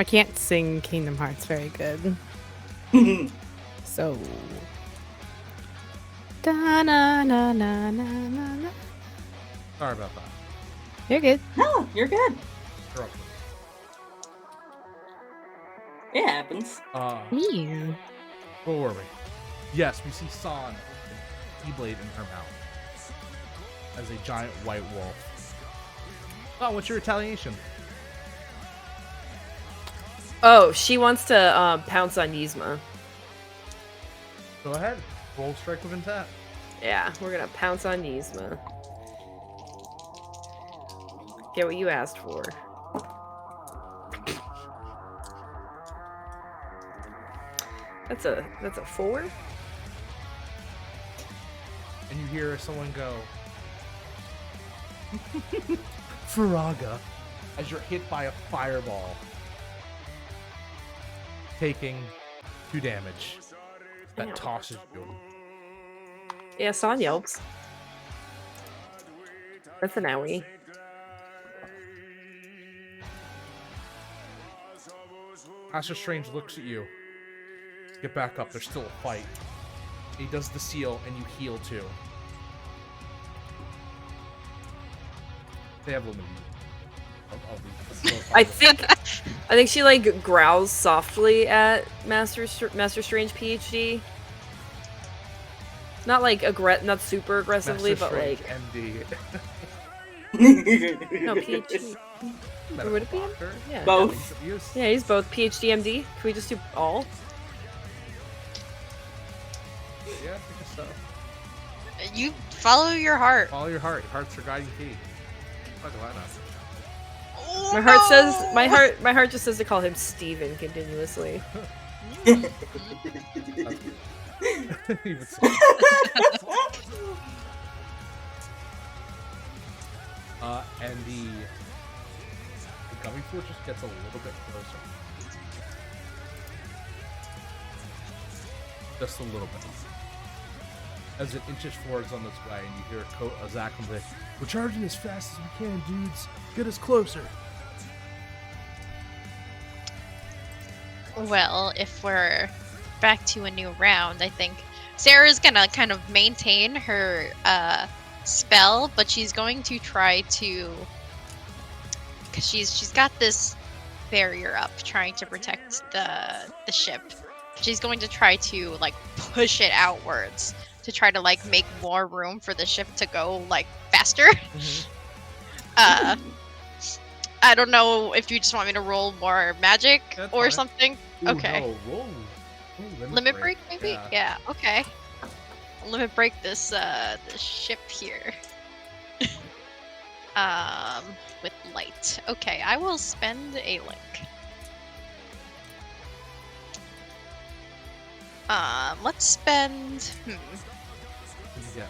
can't sing Kingdom Hearts very good. So. Da-na-na-na-na-na-na. Sorry about that. You're good. No, you're good. You're up. It happens. Yeah. Where were we? Yes, we see San with the Keyblade in her mouth as a giant white wolf. Oh, what's your retaliation? Oh, she wants to pounce on Yzma. Go ahead. Roll strike with intent. Yeah, we're gonna pounce on Yzma. Get what you asked for. That's a 4. And you hear someone go, Faraga, as you're hit by a fireball, taking 2 damage. That tosses you. Yeah, San yelps. That's an owie. Master Strange looks at you. Get back up, there's still a fight. He does the seal, and you heal too. They have limited. I think she like growls softly at Master Strange PhD. Not like not super aggressively, Master but like Strange, MD. no PhD. Or would it be him? Doctor? Yeah. Both. Yeah, he's both PhD, MD. Can we just do all? Yeah, I think so. You follow your heart. Follow your heart. Your heart's your guiding key. How do I know? Oh, My heart says no! my heart just says to call him Steven continuously. Even so. And the gummy fool just gets a little bit closer. Just a little bit. As it inches forwards on this way, and you hear Zach come say, "We're charging as fast as we can, dudes. Get us closer." Well, if we're back to a new round, I think Sarah's gonna kind of maintain her spell, but she's going to try to, because she's got this barrier up trying to protect the ship. She's going to try to like push it outwards to try to like make more room for the ship to go like faster. I don't know if you just want me to roll more magic That's or fine. something. Ooh, Okay. No, roll. Limit break, maybe? Yeah. Yeah, okay. Limit break this ship here. With light. Okay, I will spend a link. Let's spend Yeah.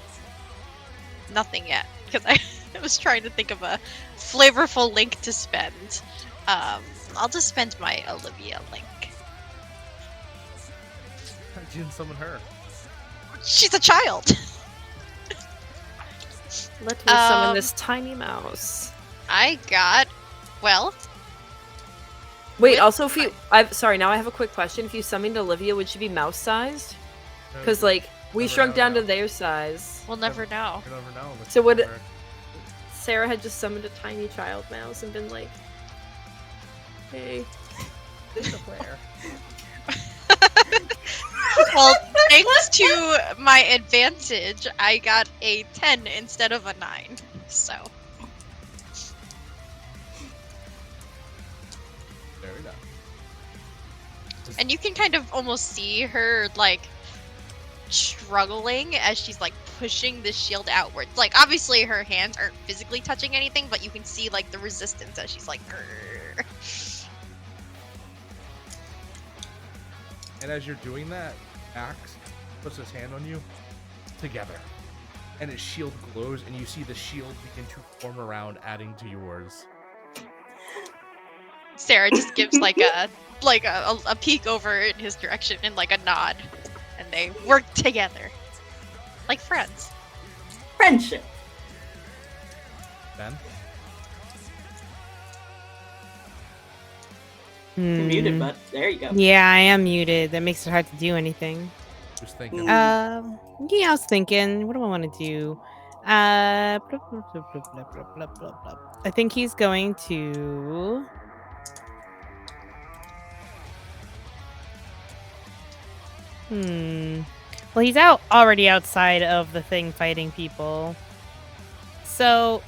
nothing yet because I was trying to think of a flavorful link to spend. I'll just spend my Olivia link. You didn't summon her. She's a child. Let me summon this tiny mouse. I got well. Wait, With- also if you sorry, now I have a quick question. If you summoned Olivia, would she be mouse sized? Because like we Never shrunk know down now. to their size. We'll never know. You never know. Let's So would- summon her. Sarah had just summoned a tiny child mouse and been like, "Hey, This is a player. Well, thanks to my advantage, I got a 10 instead of a 9. So There we go. and you can kind of almost see her like struggling as she's like pushing the shield outwards. Like obviously her hands aren't physically touching anything, but you can see like the resistance as she's like "Grr." And as you're doing that, Axe puts his hand on you together. And his shield glows, and you see the shield begin to form around, adding to yours. Sarah just gives like a peek over in his direction and like a nod, and they work together like friends. Friendship. Ben? You're muted, but there you go. Yeah, I am muted. That makes it hard to do anything. Just thinking. Yeah, I was thinking, what do I want to do? Blah, blah, blah, blah, blah, blah, blah, blah, blah. I think he's going to. Well, he's already outside of the thing fighting people. So,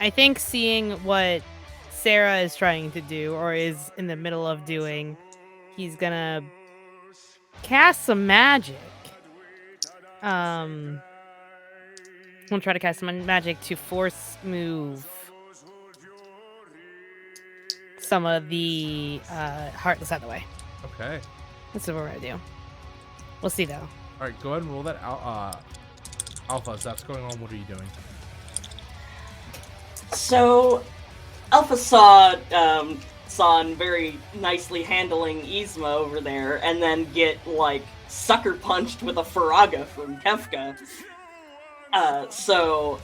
I think seeing what Sarah is trying to do, or is in the middle of doing, he's gonna cast some magic. I'm gonna try to cast some magic to force move some of the Heartless out of the way. Okay. That's what we're gonna do. We'll see though. Alright, go ahead and roll that Alpha. As that's going on, what are you doing? So, Alpha saw San very nicely handling Yzma over there, and then get like sucker punched with a Faraga from Kefka. So,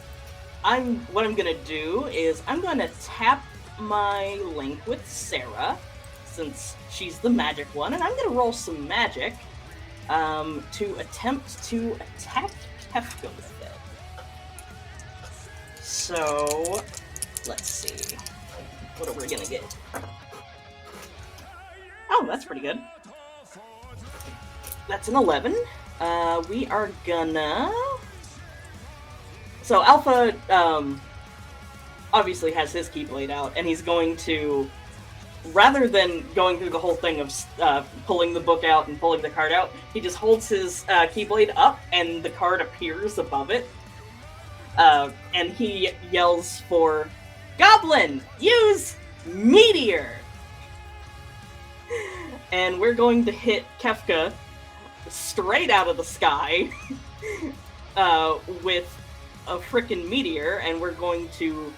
what I'm gonna do is I'm gonna tap my link with Sarah, since she's the magic one, and I'm gonna roll some magic to attempt to attack Kefka with it. So, let's see. What are we gonna get? Oh, that's pretty good. That's an 11. We are gonna... So Alpha, obviously has his Keyblade out, and he's going to, rather than going through the whole thing of pulling the book out and pulling the card out, he just holds his Keyblade up, and the card appears above it. And he yells for, Goblin, use Meteor! And we're going to hit Kefka straight out of the sky with a frickin' meteor, and we're going to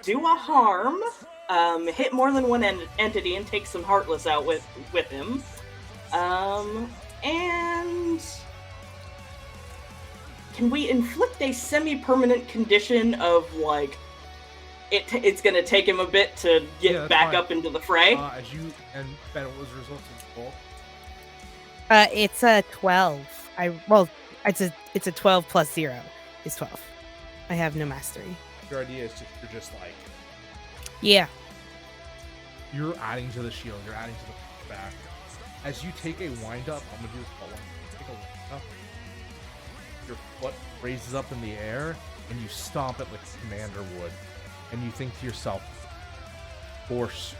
do a harm, hit more than one entity, and take some Heartless out with him. And can we inflict a semi-permanent condition of, like, it's gonna take him a bit to get back up into the fray? As you and Ben, what was the result of the poll? It's a 12. It's a 12 plus 0 is 12. I have no mastery. Your idea is you're just like, Yeah. you're adding to the shield, you're adding to the back. As you take a wind up, I'm gonna do this all one. Take a wind up. Your foot raises up in the air, and you stomp it like Commander would. And you think to yourself, force,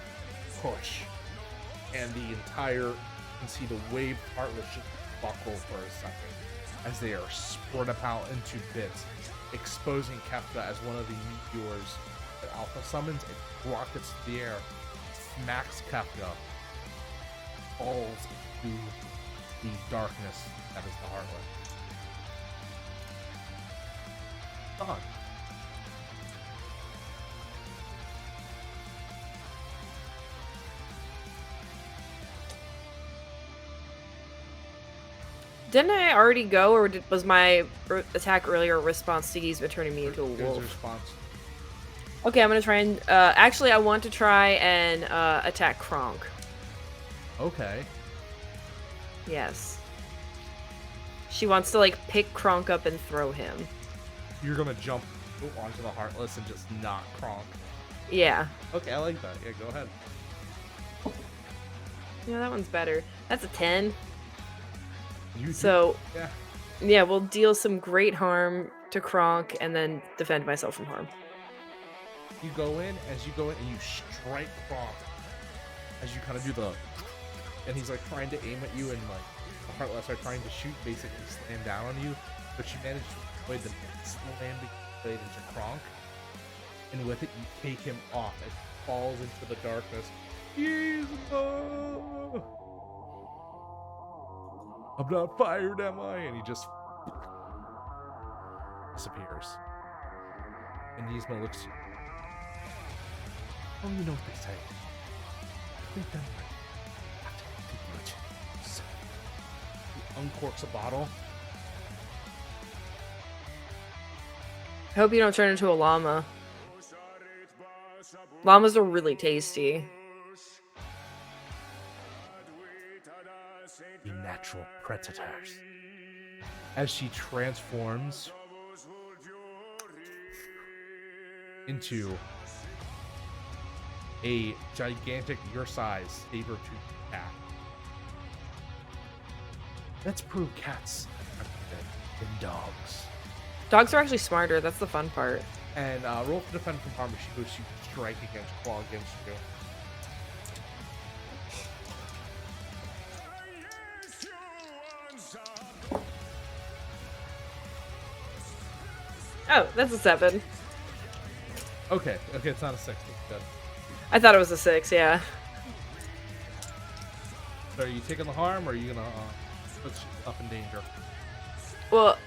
push. And the entire, you can see the wave Heartless just buckle for a second as they are split apart into bits, exposing Kefka as one of the meteors that Alpha summons. It rockets to the air, smacks Kefka, falls into the darkness that is the Heartless. Done. Didn't I already go, or was my attack earlier a response to Gizmo turning me into a Here's the wolf? response. Okay, I'm gonna try and... actually, I want to try and attack Kronk. Okay. Yes. She wants to, like, pick Kronk up and throw him. You're gonna jump onto the Heartless and just knock Kronk. Yeah. Okay, I like that. Yeah, go ahead. Yeah, that one's better. That's a 10. You So, yeah. yeah, we'll deal some great harm to Kronk and then defend myself from harm. You go in, as you go in, and you strike Kronk. As you kind of do the... And he's, like, trying to aim at you, and, like, the Heartless are trying to shoot, basically slam down on you. But you manage to avoid the slamming blade into Kronk. And with it, you take him off as he falls into the darkness. Gizmo! I'm not fired, am I? And he just disappears. And Gizmo looks at you. Oh, you know what they say. Think them right. So, he uncorks a bottle. I hope you don't turn into a llama. Llamas are really tasty. The natural predators. As she transforms into a gigantic, your size, saber-toothed cat. Let's prove cats are better than dogs. Dogs are actually smarter. That's the fun part. And roll to defend from harm. She goes to strike against, claw against you. Oh, that's a 7. Okay, it's not a 6. It's good. I thought it was a 6, yeah. So are you taking the harm, or are you gonna put yourself in danger? Well,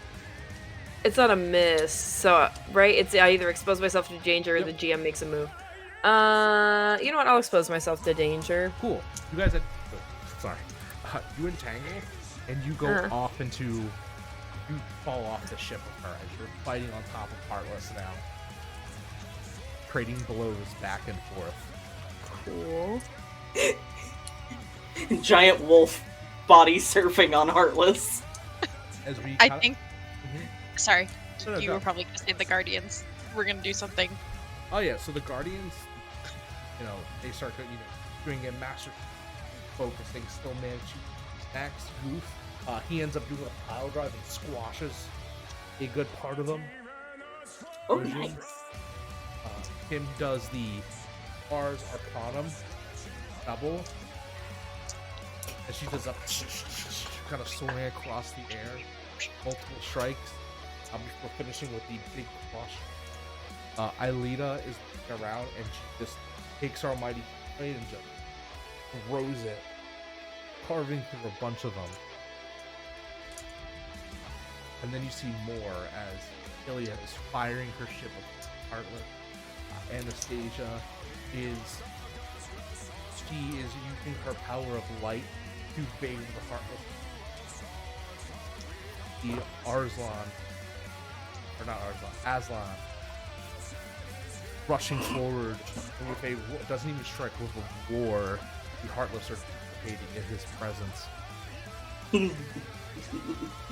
it's not a miss, so, right? It's I either expose myself to danger or the GM makes a move. You know what? I'll expose myself to danger. Cool. You guys had... Oh, sorry. You entangle, and you go off into... You fall off the ship with her as you're fighting on top of Heartless now. Trading blows back and forth. Cool. Giant wolf body surfing on Heartless. As we I think. Mhm. Sorry, No, you go. were probably gonna say the Guardians. We're gonna do something. Oh yeah, so the Guardians, you know, they start doing a master focusing, still manage to max youth He ends up doing a pile drive and squashes a good part of them. Oh, version. nice. Tim does the Ars Arcanum double, and she does a kind of soaring across the air, multiple strikes, before finishing with the big crush. Aelita is looking around, and she just takes our mighty blade and just throws it, carving through a bunch of them. And then you see more as Ilya is firing her ship of Heartless. Anastasia is using her power of light to bathe the Heartless. The Aslan, rushing forward with doesn't even strike with a war. The Heartless are participating in his presence. The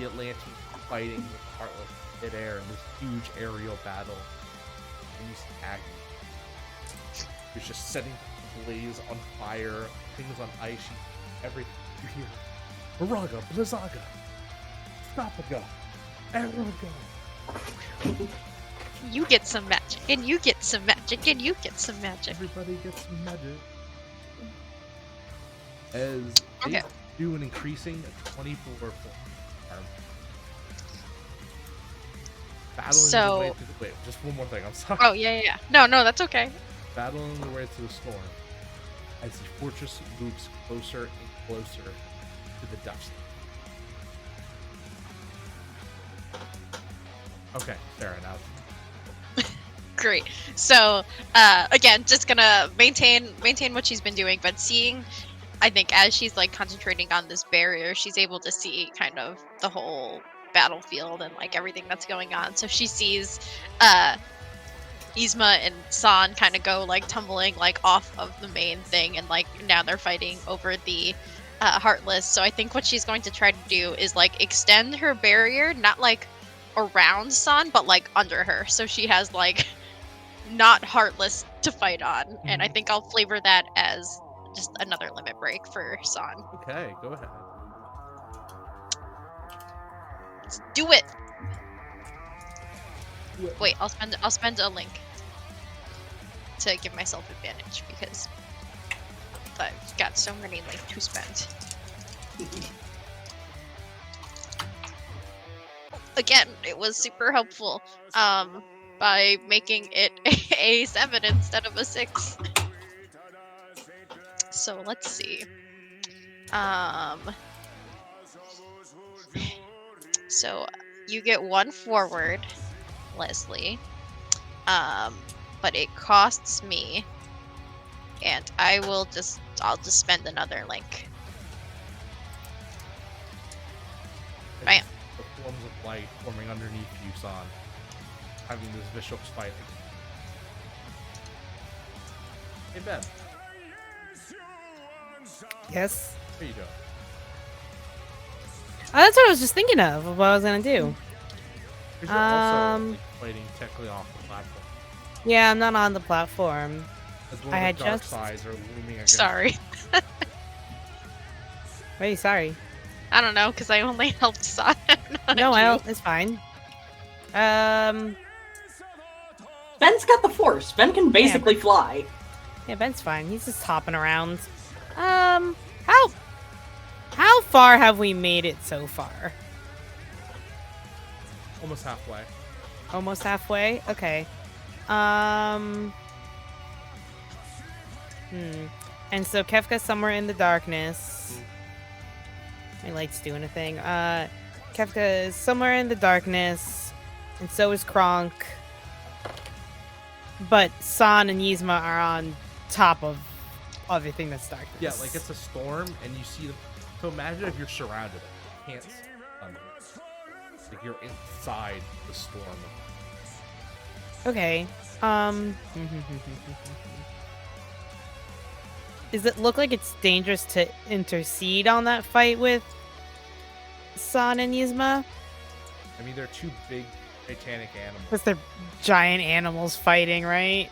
Atlanteans fighting with the Heartless midair in this huge aerial battle. And you see Agni. He's just setting the blaze on fire, things on ice, everything. You hear Moraga, Blizzaga, Stopaga, Araga. You get some magic, and you get some magic, and you get some magic. Everybody gets some magic. As they Okay. do an increasing 24 full arm. Battling So- the way to the, wait, just one more thing, I'm sorry. Oh, yeah. No, that's okay. Battling the way to the storm as the fortress moves closer and closer to the dust. Okay, Sarah, now. Great. So, again, just gonna maintain what she's been doing, but seeing, I think, as she's like concentrating on this barrier, she's able to see kind of the whole battlefield and like everything that's going on. So she sees, Yzma and San kind of go like tumbling like off of the main thing, and like now they're fighting over the Heartless. So I think what she's going to try to do is like extend her barrier, not like around San, but like under her. So she has like not Heartless to fight on, and I think I'll flavor that as just another limit break for San. Okay, go ahead. Let's do it. Wait, I'll spend a link to give myself advantage because I've got so many link to spend. Again, it was super helpful by making it a 7 instead of a 6. So let's see. So you get 1 forward, Leslie. But it costs me, and I'll just spend another link. Bam. The forms of light forming underneath you, San, having this vicious fight. Hey, Ben, Yes. how you doing? Oh, that's what I was just thinking of what I was gonna do. 'Cause you're also like, fighting technically off the platform. Yeah, I'm not on the platform. As one I of had the dark just- sides are looming against Sorry. Wait, sorry. I don't know, because I only helped San. No, I don't. It's fine. Ben's got the force. Ben can basically fly. Yeah, Ben's fine. He's just hopping around. How far have we made it so far? almost halfway. Almost halfway? Okay. And so Kefka's somewhere in the darkness. My light's doing a thing. Kefka is somewhere in the darkness, and so is Kronk. But San and Yzma are on top of everything that's darkness. Yeah, like it's a storm, and you see them. So imagine if you're surrounded, you can't see under. Like you're inside the storm. Okay. Does it look like it's dangerous to intercede on that fight with San and Yzma? I mean, they're two big Titanic animals. Because they're giant animals fighting, right?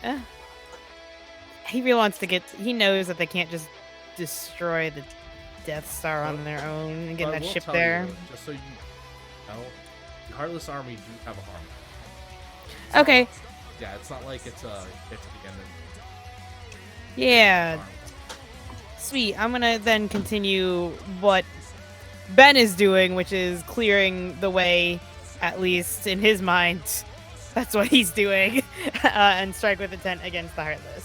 He really wants to get... He knows that they can't just destroy the Death Star on their own and But getting I that will ship tell there. you, just so you know, the Heartless Army do have a harm. Okay. Yeah, it's not like it's get to the end of Yeah. the army. Sweet. I'm gonna then continue what Ben is doing, which is clearing the way, at least in his mind. That's what he's doing, and strike with intent against the Heartless.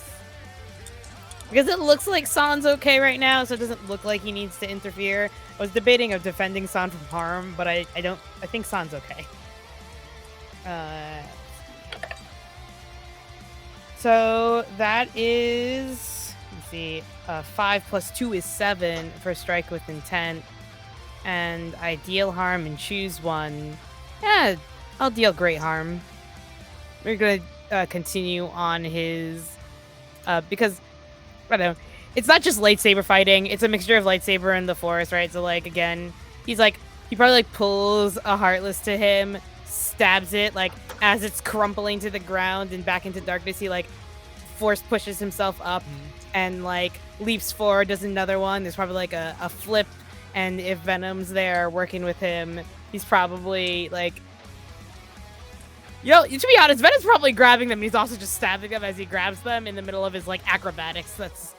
Because it looks like San's okay right now, so it doesn't look like he needs to interfere. I was debating of defending San from harm, but I think San's okay. So that is, let's see, 5 plus 2 is 7 for strike with intent. And I deal harm and choose one. Yeah, I'll deal great harm. We're going to continue on his, because, I don't know, it's not just lightsaber fighting. It's a mixture of lightsaber and the Force, right? So, like, again, he probably, like, pulls a Heartless to him, stabs it, like, as it's crumpling to the ground and back into darkness, he, like, Force pushes himself up and, like, leaps forward, does another one. There's probably, like, a flip, and if Venom's there working with him, he's probably, like, you know, to be honest, Venom's probably grabbing them, and he's also just stabbing them as he grabs them in the middle of his, like, acrobatics that's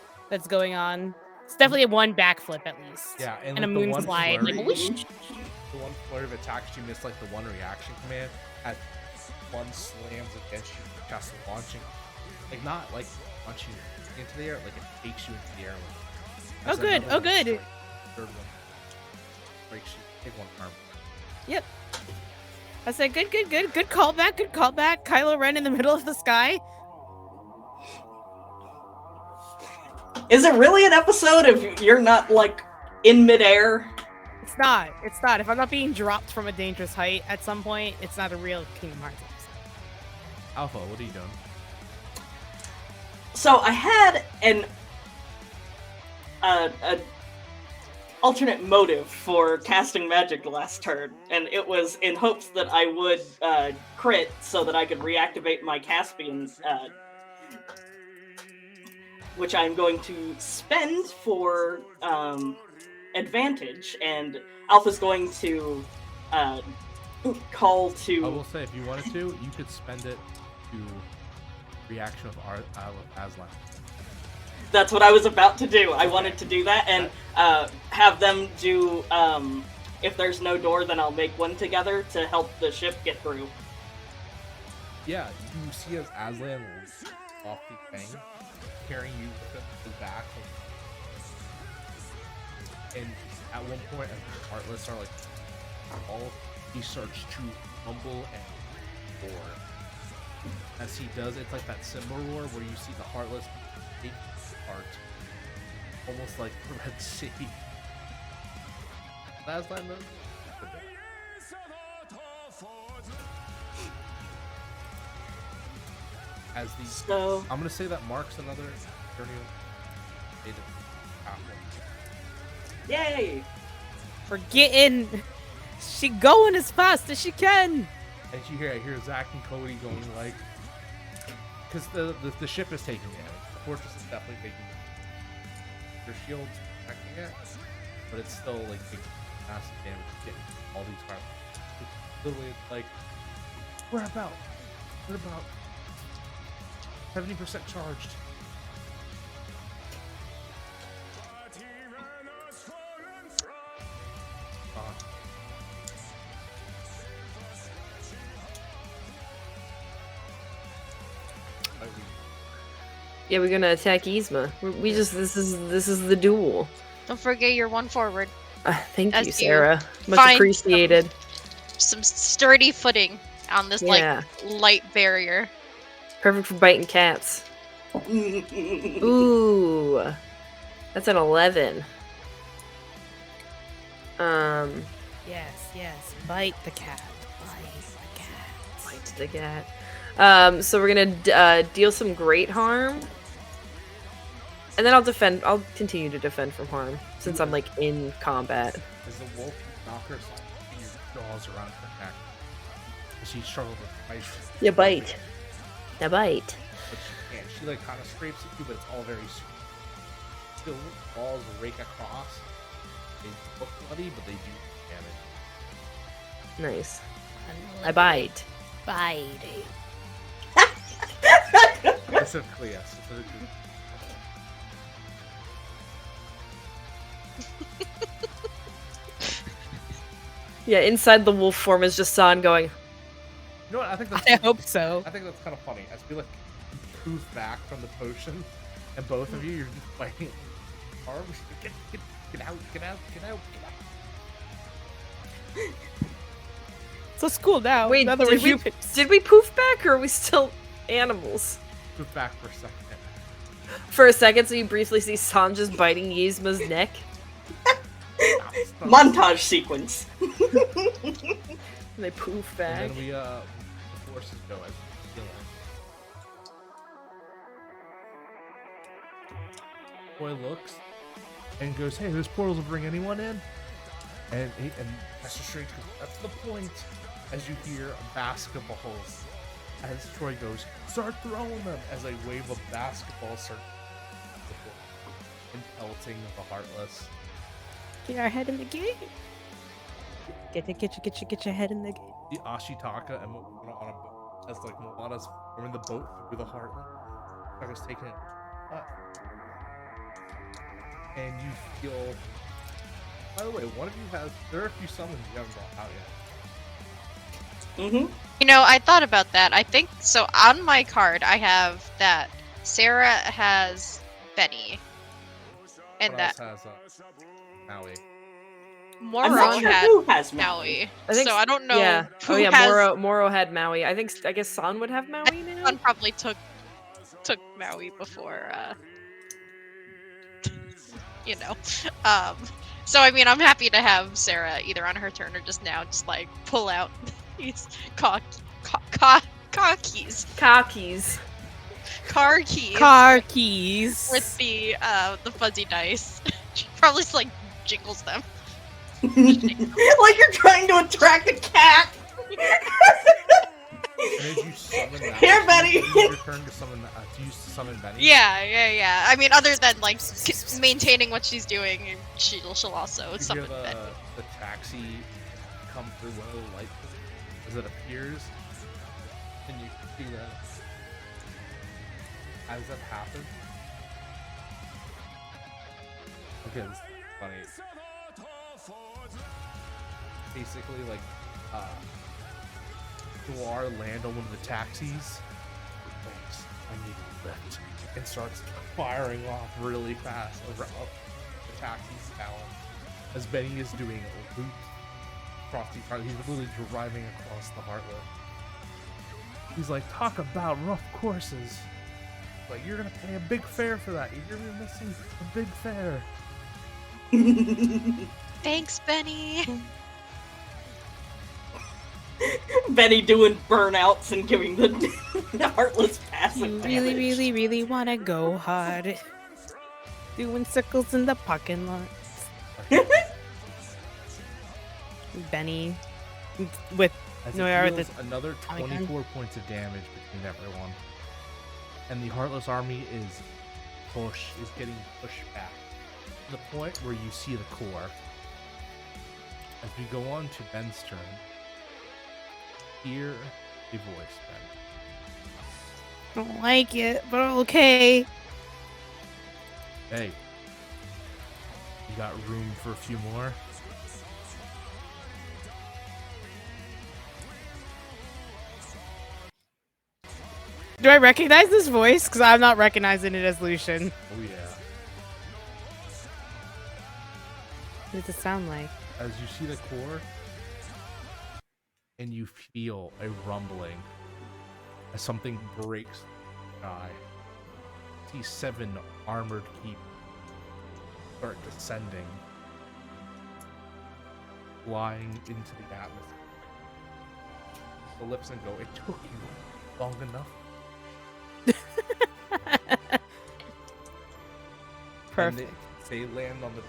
going on. It's definitely one backflip, at least. Yeah, and a like, moon the one slide. flurry, Like, whoosh. the one flurry of attacks you missed, like the one reaction command, at one slams against you, just launching, like not like launching you into the air, like it takes you into the air. Like, Oh, good. another Oh, one good. strike, third one breaks you, take one arm. Yep. I said, good callback, good callback. Kylo Ren in the middle of the sky. Is it really an episode if you're not, like, in midair? It's not. It's not. If I'm not being dropped from a dangerous height at some point, it's not a real Kingdom Hearts episode. Alpha, what are you doing? So I had an alternate motive for casting magic last turn, and it was in hopes that I would crit so that I could reactivate my Caspian, which I'm going to spend for advantage, and Alpha's going to call to... I will say, if you wanted to, you could spend it to reaction of Aslan. That's what I was about to do. I wanted to do that and have them do, if there's no door, then I'll make one together to help the ship get through. Yeah, you see as Aslan was off the thing, carrying you with his back. And at one point, as the Heartless are like, all he starts to rumble and roar. As he does, it's like that Simba roar where you see the Heartless take apart, almost like the Red Sea. Last line though. As the So... I'm gonna say that marks another journey. Yay! For getting, she going as fast as she can. And I hear Zach and Cody going like, because the ship is taking damage. The fortress is definitely taking damage. Their shields protecting it, but it's still like taking massive damage, getting all these cars. It's literally like, we're about 70% charged. Yeah, we're gonna attack Yzma. This is the duel. Don't forget your one forward. Thank As you, you Sarah. Much find appreciated. Some sturdy footing on this Yeah. like light barrier. Perfect for biting cats. Ooh, that's an 11. Yes, bite the cat. Bite the cat. Bite the cat. So we're gonna deal some great harm, and then I'll continue to defend from harm since I'm like in combat. As the wolf knocker your jaws around her neck, as she struggles with bite. You bite. The bite. But she can't. She like kind of scrapes at you, but it's all very sweet. The balls rake across, They look bloody, but they do damage. Nice. I bite. Bite. Specifically, yes. Specifically. Yeah, inside the wolf form is just San going, You know what? I think that's. I hope so. I think that's kind of funny. As we like poof back from the potion, and both of you, you're just fighting arms. Get out! Get out! Get out! Get out! So it's cool now. wait, now that did we're we, humans. did we poof back or are we still animals? Poof back for a second. For a second, so you briefly see San just biting Yzma's neck. Stop. Montage sequence. And they poof back. And then we the forces go as healing. Boy looks and goes, "Hey, those portals will bring anyone in." And Master Strange goes, "That's the point." As you hear basketballs, as Troy goes, "Start throwing them!" As a wave of basketballs start and pelting the Heartless. Get our head in the game. Get your head in the game. The Ashitaka and Moana on a boat, as like Moana's forming the boat through the Heartland. Ashitaka's taking it. And you feel. By the way, one of you has. There are a few summons you haven't brought out yet. Mm-hmm. You know, I thought about that. I think so. On my card, I have that Sarah has Benny, and What that else has Maui? Moro I'm not sure had who has Maui. I think So I don't know Yeah. who Oh yeah, has. Moro had Maui. I guess San would have Maui now. One probably took Maui before. You know. So I mean, I'm happy to have Sarah either on her turn or just now, just like pull out these car keys, Car keys. Car keys. with the fuzzy dice. She probably just like jingles them. Like you're trying to attract a cat. And as you summon Maui, Here, Betty. you use your turn to summon. To use to summon Benny. Yeah. I mean, other than like maintaining what she's doing, she'll also You summon hear Benny. the taxi come through one of the light as it appears, and you see that. How does that happen? Okay, this is funny. Basically, like, Noir land on one of the taxis. Thanks, I need a lift. And starts firing off really fast over up the taxi's talon. As Benny is doing a loop across the front. He's literally driving across the Heartland. He's like, talk about rough courses. Like, you're gonna pay a big fare for that. You're missing a big fare. Thanks, Benny. Benny doing burnouts and giving the Heartless passive You damage. really wanna go hard. Doing circles in the parking lot. Benny with As No, it yeah, deals the another Tommy gun. 24 points of damage between everyone. And the Heartless army is getting pushed back. To the point where you see the core. As we go on to Ben's turn, hear a voice, Ben. don't like it, but okay. Hey, you got room for a few more? Do I recognize this voice? Because I'm not recognizing it as Lucian. Oh yeah. What does it sound like? As you see the core, and you feel a rumbling as something breaks the sky. See 7 armored keep start descending, flying into the atmosphere. The lips and go, it took you long enough. Perfect. And they land on a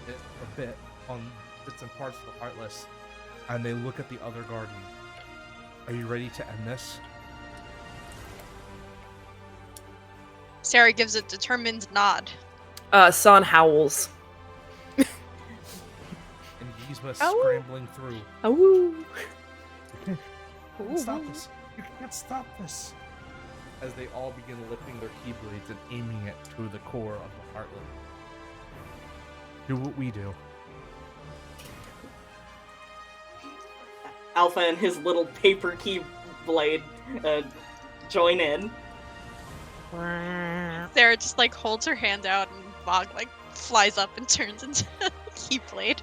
bit on bits and parts of the Heartless, and they look at the other Guardian. Are you ready to end this? Sarah gives a determined nod. San howls. Linksmith Ow. scrambling through. Oh. You can't stop this. You can't stop this. As they all begin lifting their keyblades and aiming it to the core of the Heartless. Do what we do. Alpha and his little paper keyblade join in. Sarah just like holds her hand out and Bog like flies up and turns into a Keyblade.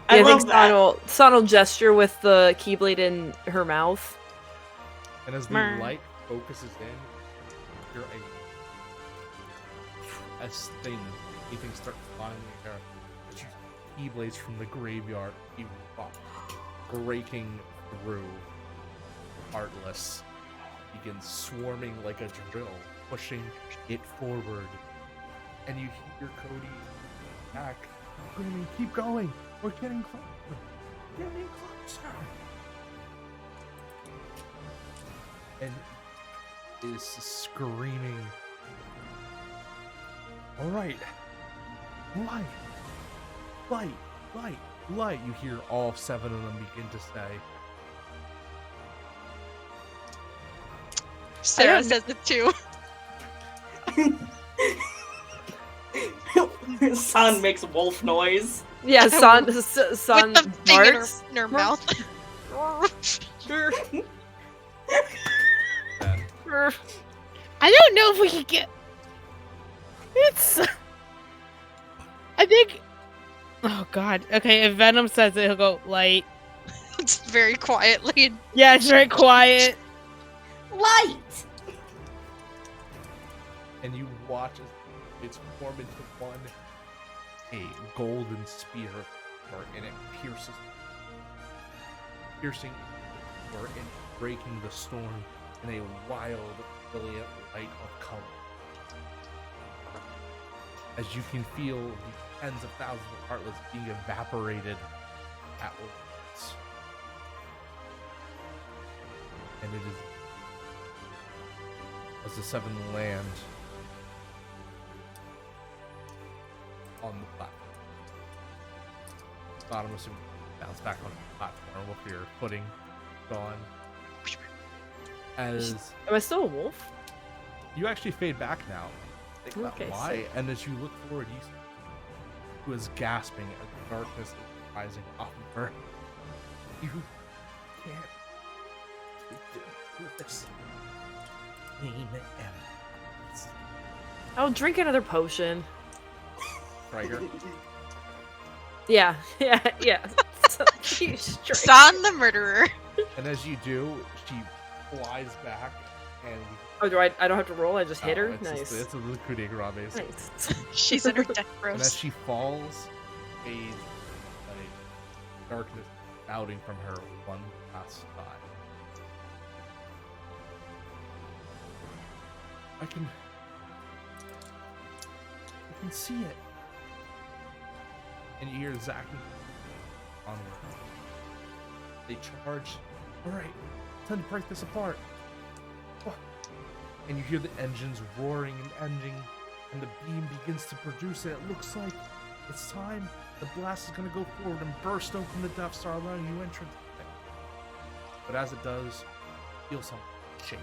I Yeah, I love think that. San will gesture with the Keyblade in her mouth. And as the Mer. light focuses in, you're as things start flying in the air. As you keyblades from the graveyard erupt, breaking through. Heartless begins swarming like a drill, pushing it forward. And you hear Cody back, screaming, "Keep going! We're getting closer! Getting closer!" And is screaming, "All right, light, light, light, light!" You hear all 7 of them begin to say. Sarah says it too. San makes wolf noise. Yeah, San With the thing barks. in her mouth. And I don't know if we can get. It's. I think. Oh God. Okay, if Venom says it, he'll go light. It's very quietly. Yeah, it's very quiet. Light! and you watch as it's formed into one, a golden spear, and it piercing and breaking the storm in a wild, brilliant light of color. As you can feel the tens of thousands of Heartless being evaporated at once. And it is as the 7 land on the platform. Bottom assuming bounce back on the platform with your footing gone. As Am I still a wolf? you actually fade back now. Think about Okay, why, and as you look forward, you see who is gasping as the darkness is rising off of her. You can't do this. Name and I'll drink another potion. Trigger. Yeah. So, you straight. San the murderer. And as you do, she flies back and Oh, do I don't have to roll? I just hit her? it's Nice. It's a little coup de grace, basically. Nice. She's in her death And as throes. she falls, a darkness spouting from her one last time. I can see it. And you hear Zack onward. They charge. Alright, time to break this apart. And you hear the engines roaring and ending, and the beam begins to produce it. It looks like it's time. The blast is going to go forward and burst open the Death Star, allowing you entrance. But as it does, you feel something shake.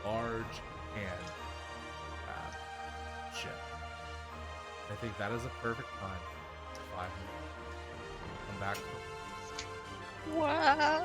Large and ship. I think that is a perfect time. 5 minutes. Come back. Wow.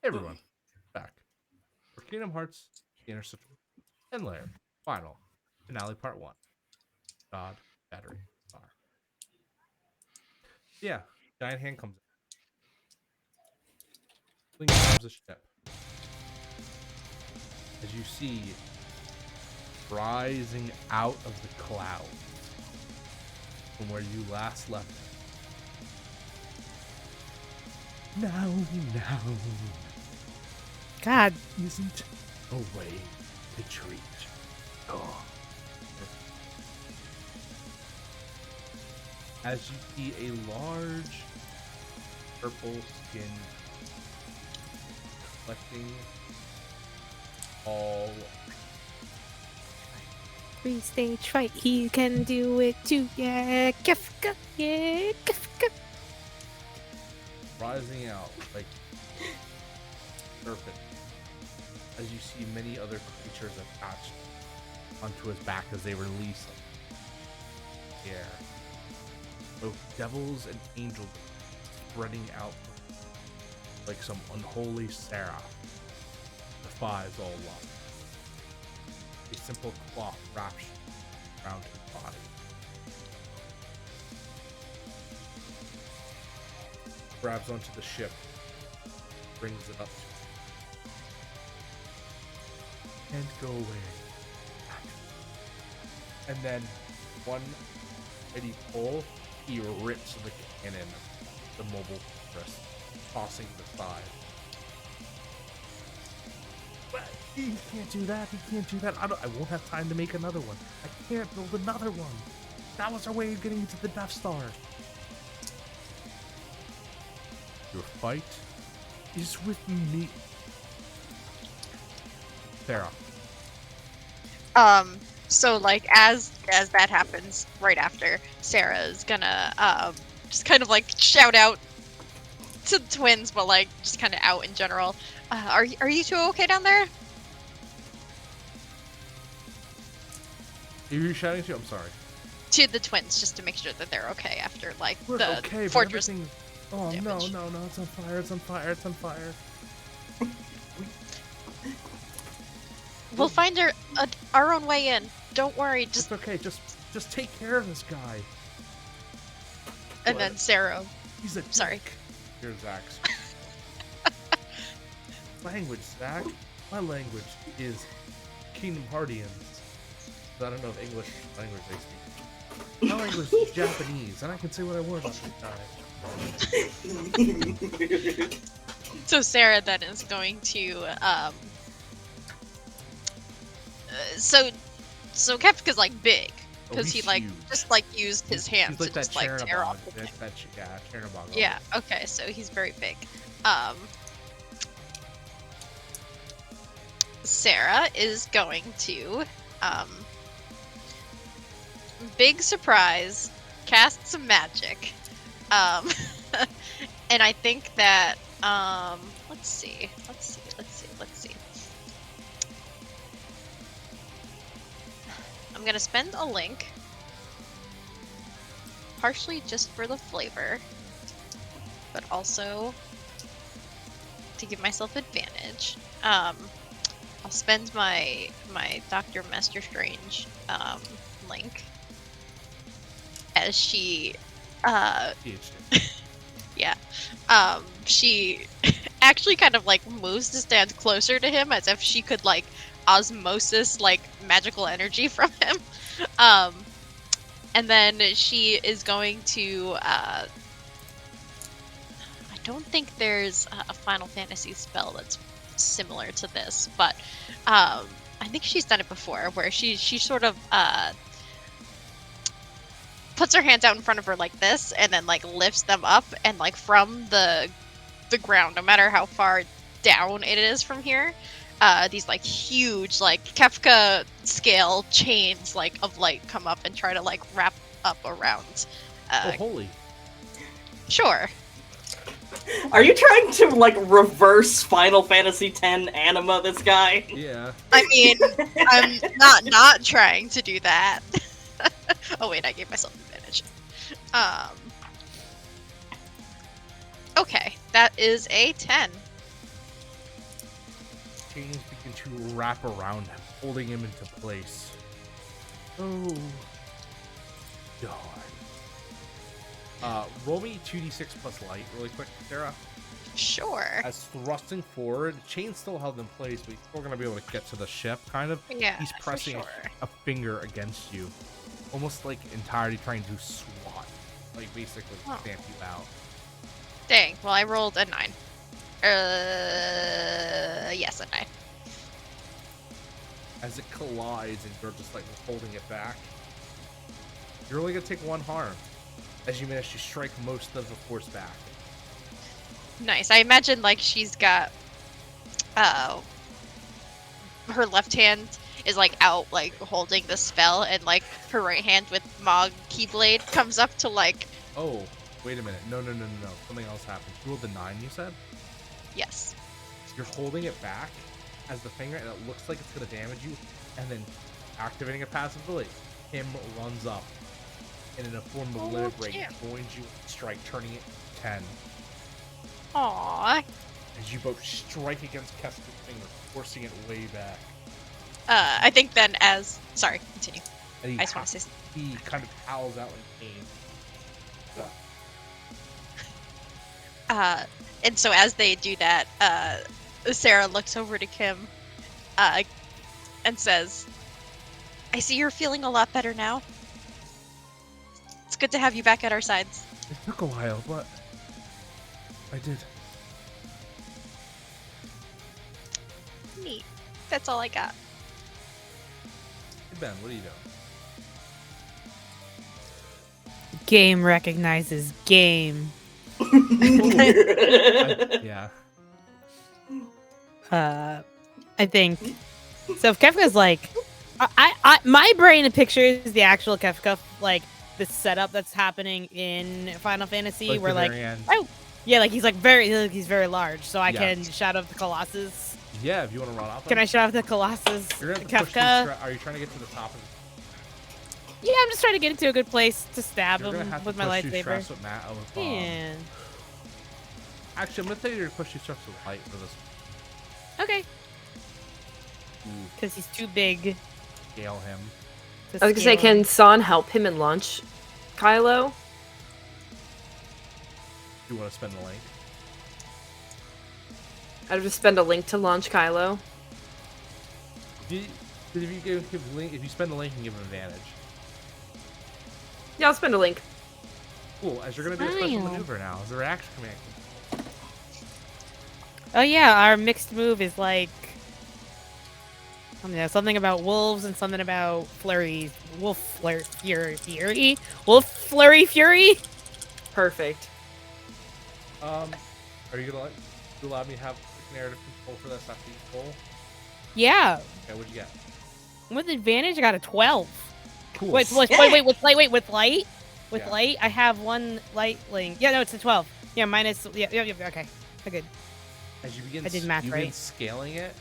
Hey everyone, back for Kingdom Hearts, the Interstitial, and Lair, final, finale part 1, God, Shattering, Star. Yeah, giant hand comes in. Comes a ship. As you see, rising out of the clouds from where you last left it. Now, God. isn't a way to treat. Oh. As you see a large purple skin reflecting all Three-stage fight, he can do it too. Yeah, Kafka. Yeah, Kafka. rising out like serpent. As you see many other creatures attached onto his back as they release the air. Both devils and angels spreading out like some unholy seraph. Defies all love. A simple cloth wraps around his body. Grabs onto the ship, brings it up to and go away. And then one mighty pull, he rips the cannon, the mobile fortress, tossing the side. But he can't do that. He can't do that. I won't have time to make another one. I can't build another one. That was our way of getting into the Death Star. Your fight is with me. Sarah. So like as that happens right after, Sarah is gonna just kind of like shout out to the twins, but like just kind of out in general. Are you two okay down there? Are you shouting to? I'm sorry. To the twins, just to make sure that they're okay after like We're the okay, but fortress. everything. Oh damage. no! It's on fire! It's on fire! It's on fire! We'll find our own way in. Don't worry. Just It's okay. Just take care of this guy. and then Sarah. He's a Sorry. dick. Here's Zach's language. Zach, my language is Kingdom Heartians. I don't know if English language they speak. My language is Japanese, and I can say what I want about this guy. So Sarah then is going to so Kefka's like big because he's he like huge. just like used his hands He's like to just like that tear off Chernobog. the thing. Chernobog. Yeah, okay, so he's very big. Sarah is going to big surprise cast some magic. And I think that let's see. I'm gonna spend a link, partially just for the flavor, but also to give myself advantage. I'll spend my Dr. Master Strange link as she PhD. yeah she actually kind of like moves to stand closer to him as if she could like osmosis like magical energy from him. And then she is going to I don't think there's a Final Fantasy spell that's similar to this, but I think she's done it before where she sort of puts her hands out in front of her like this and then like lifts them up, and like from the ground, no matter how far down it is from here, these like huge like Kefka scale chains like of light come up and try to like wrap up around. Oh, holy. Sure. Are you trying to like reverse Final Fantasy X anima this guy? Yeah. I mean, I'm not trying to do that. Oh wait, I gave myself advantage. Okay, that is a 10. Chains begin to wrap around him, holding him into place. Oh. God. Roll me 2d6 plus light really quick, Sarah. Sure. As thrusting forward, chain's still held in place, but he's still gonna be able to get to the ship, kind of. Yeah, He's pressing for sure. a finger against you. Almost like entirely trying to swat. Like basically stamp you out. Dang. Well, I rolled a 9. Yes, a 9. As it collides and you're just like holding it back, you're only gonna take 1 harm as you manage to strike most of the force back. Nice. I imagine like she's got her left hand is like out like holding the spell, and like her right hand with Mog Keyblade comes up to like. Oh, wait a minute. No. Something else happened. You rolled the 9, you said? Yes. You're holding it back as the finger, and it looks like it's gonna damage you, and then activating a passive ability. Him runs up, and in a form of limit break, joins you with strike, turning it 10. Aww. As you both strike against Kestra's finger, forcing it way back. I think then as sorry, continue. And I just want to say he kind of howls out in pain. And so as they do that, Sarah looks over to Kim, and says, "I see you're feeling a lot better now. It's good to have you back at our sides." It took a while, but I did. Neat. That's all I got. Hey Ben, what are you doing? Game recognizes game. Yeah. I think so. If Kefka's like, my brain pictures the actual Kefka, like the setup that's happening in Final Fantasy, where like, oh yeah, like he's very large, so I can shout out the Colossus. Yeah, if you want to run off. Can I shout out the Colossus? You're gonna have to Kefka? are you trying to get to the top of? Yeah, I'm just trying to get into a good place to stab You're him gonna have with to my push lightsaber. stress with Matt with bomb. Yeah. Actually, I'm gonna tell you to push stress with light for this. Okay. Because he's too big. Scale him. I was gonna say, can San help him and launch Kylo? You want to spend the link? I'd just spend a link to launch Kylo. If you spend the link, you can give him advantage. Yeah, I'll spend a link. Cool. As you're gonna do a special maneuver now, as a reaction command. Oh yeah, our mixed move is like, I don't know, something about wolves and something about flurry, wolf flurry fury, wolf flurry fury. Perfect. Are you gonna allow me to have narrative control for this after you roll? Yeah. Okay, what'd you get? With advantage, I got a 12. Cool. Wait, with light? With Yeah. light, I have one light link. Yeah, no, it's a 12. Yeah, minus, yeah, okay. Good. As you begin, I did math right. Scaling it,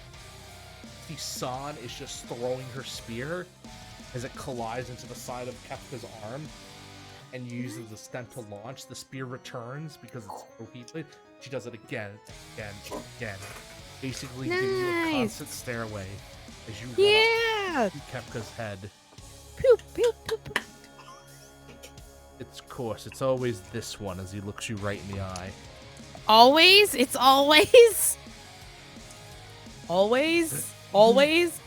the San is just throwing her spear as it collides into the side of Kefka's arm and uses the stent to launch. The spear returns because it's repeatedly. She does it again, basically giving you a constant stairway as you run up to Kefka's head. Pew, pew, pew, pew. It's always this one as he looks you right in the eye. Always? It's always? Always? Always?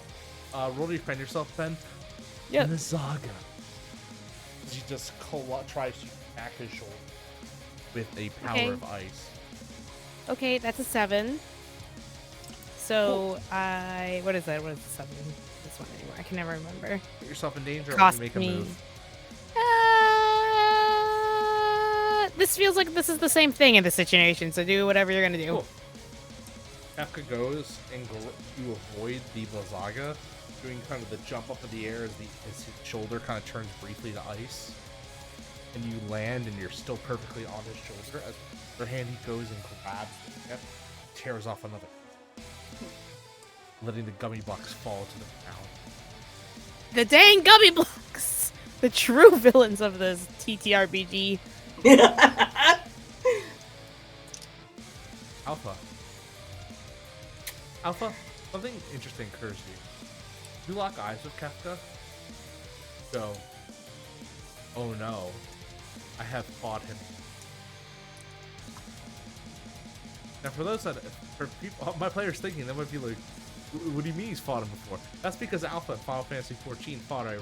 Roll to defend yourself, Ben. Yep. Nazaga. He just tries to attack his shoulder with a power Okay. of ice. Okay, that's a 7. So what is that? What is the 7? This one anymore. I can never remember. Put yourself in danger or Cost make a me. move. This feels like this is the same thing in this situation, so do whatever you're gonna do. Cool. Kefka goes and to avoid the Blazaga, doing kind of the jump up in the air as his shoulder kind of turns briefly to ice. And you land and you're still perfectly on his shoulder. As with her hand, he goes and grabs the tip, tears off another, letting the gummy blocks fall to the ground. The dang gummy blocks! The true villains of this TTRPG. Alpha, something interesting occurs to you. You lock eyes with Kefka. Go. Oh no, I have fought him. Now, for those for people, my players thinking, they might be like, "What do you mean he's fought him before?" That's because Alpha in Final Fantasy XIV fought a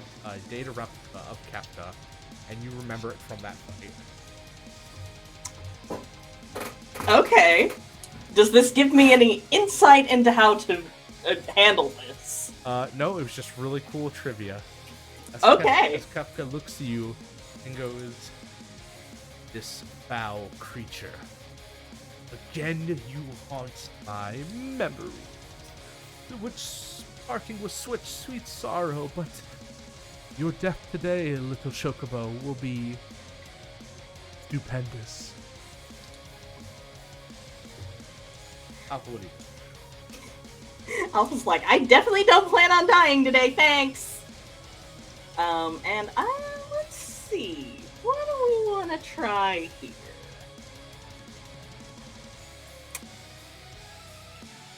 data replica of Kefka, and you remember it from that fight. Okay. Does this give me any insight into how to handle this? No, it was just really cool trivia. Okay. As Kefka looks at you and goes, "This foul creature. Again you haunt my memory, which sparking with sweet sorrow, but your death today, little Chocobo, will be stupendous." Alpha, what do you do? Alpha's like, I definitely don't plan on dying today, thanks! And let's see. What do we want to try here?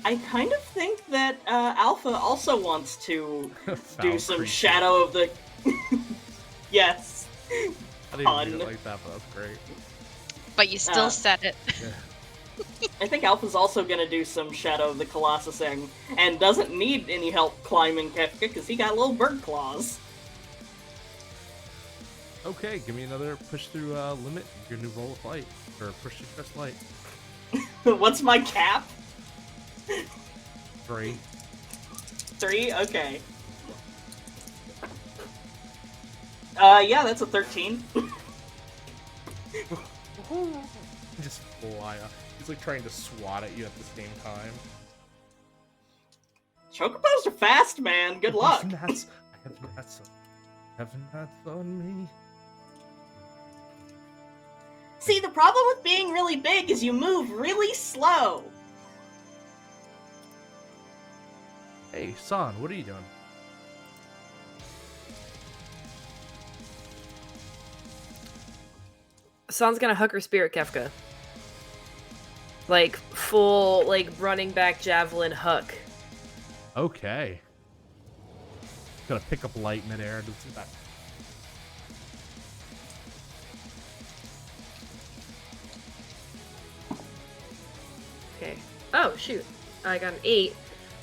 I kind of think that Alpha also wants to do some creature. Shadow of the... Yes. I didn't Pun. even read it like that, but that's great. But you still said it. Yeah. I think Alpha's also gonna do some Shadow of the Colossusing, and doesn't need any help climbing Kefka because he got little bird claws. Okay, give me another push through limit. Your new roll of light, or push through stress light. What's my cap? 3. 3? Okay. Yeah, that's a 13. Just fly up. He's like trying to swat at you at the same time. Chocobos are fast, man. Good luck. I have nuts on me. See, the problem with being really big is you move really slow. Hey, San, what are you doing? San's gonna hug her spirit Kefka. Like, full, like, running back javelin huck. Okay. Gotta pick up light midair and do that. Okay. Oh, shoot. I got an 8.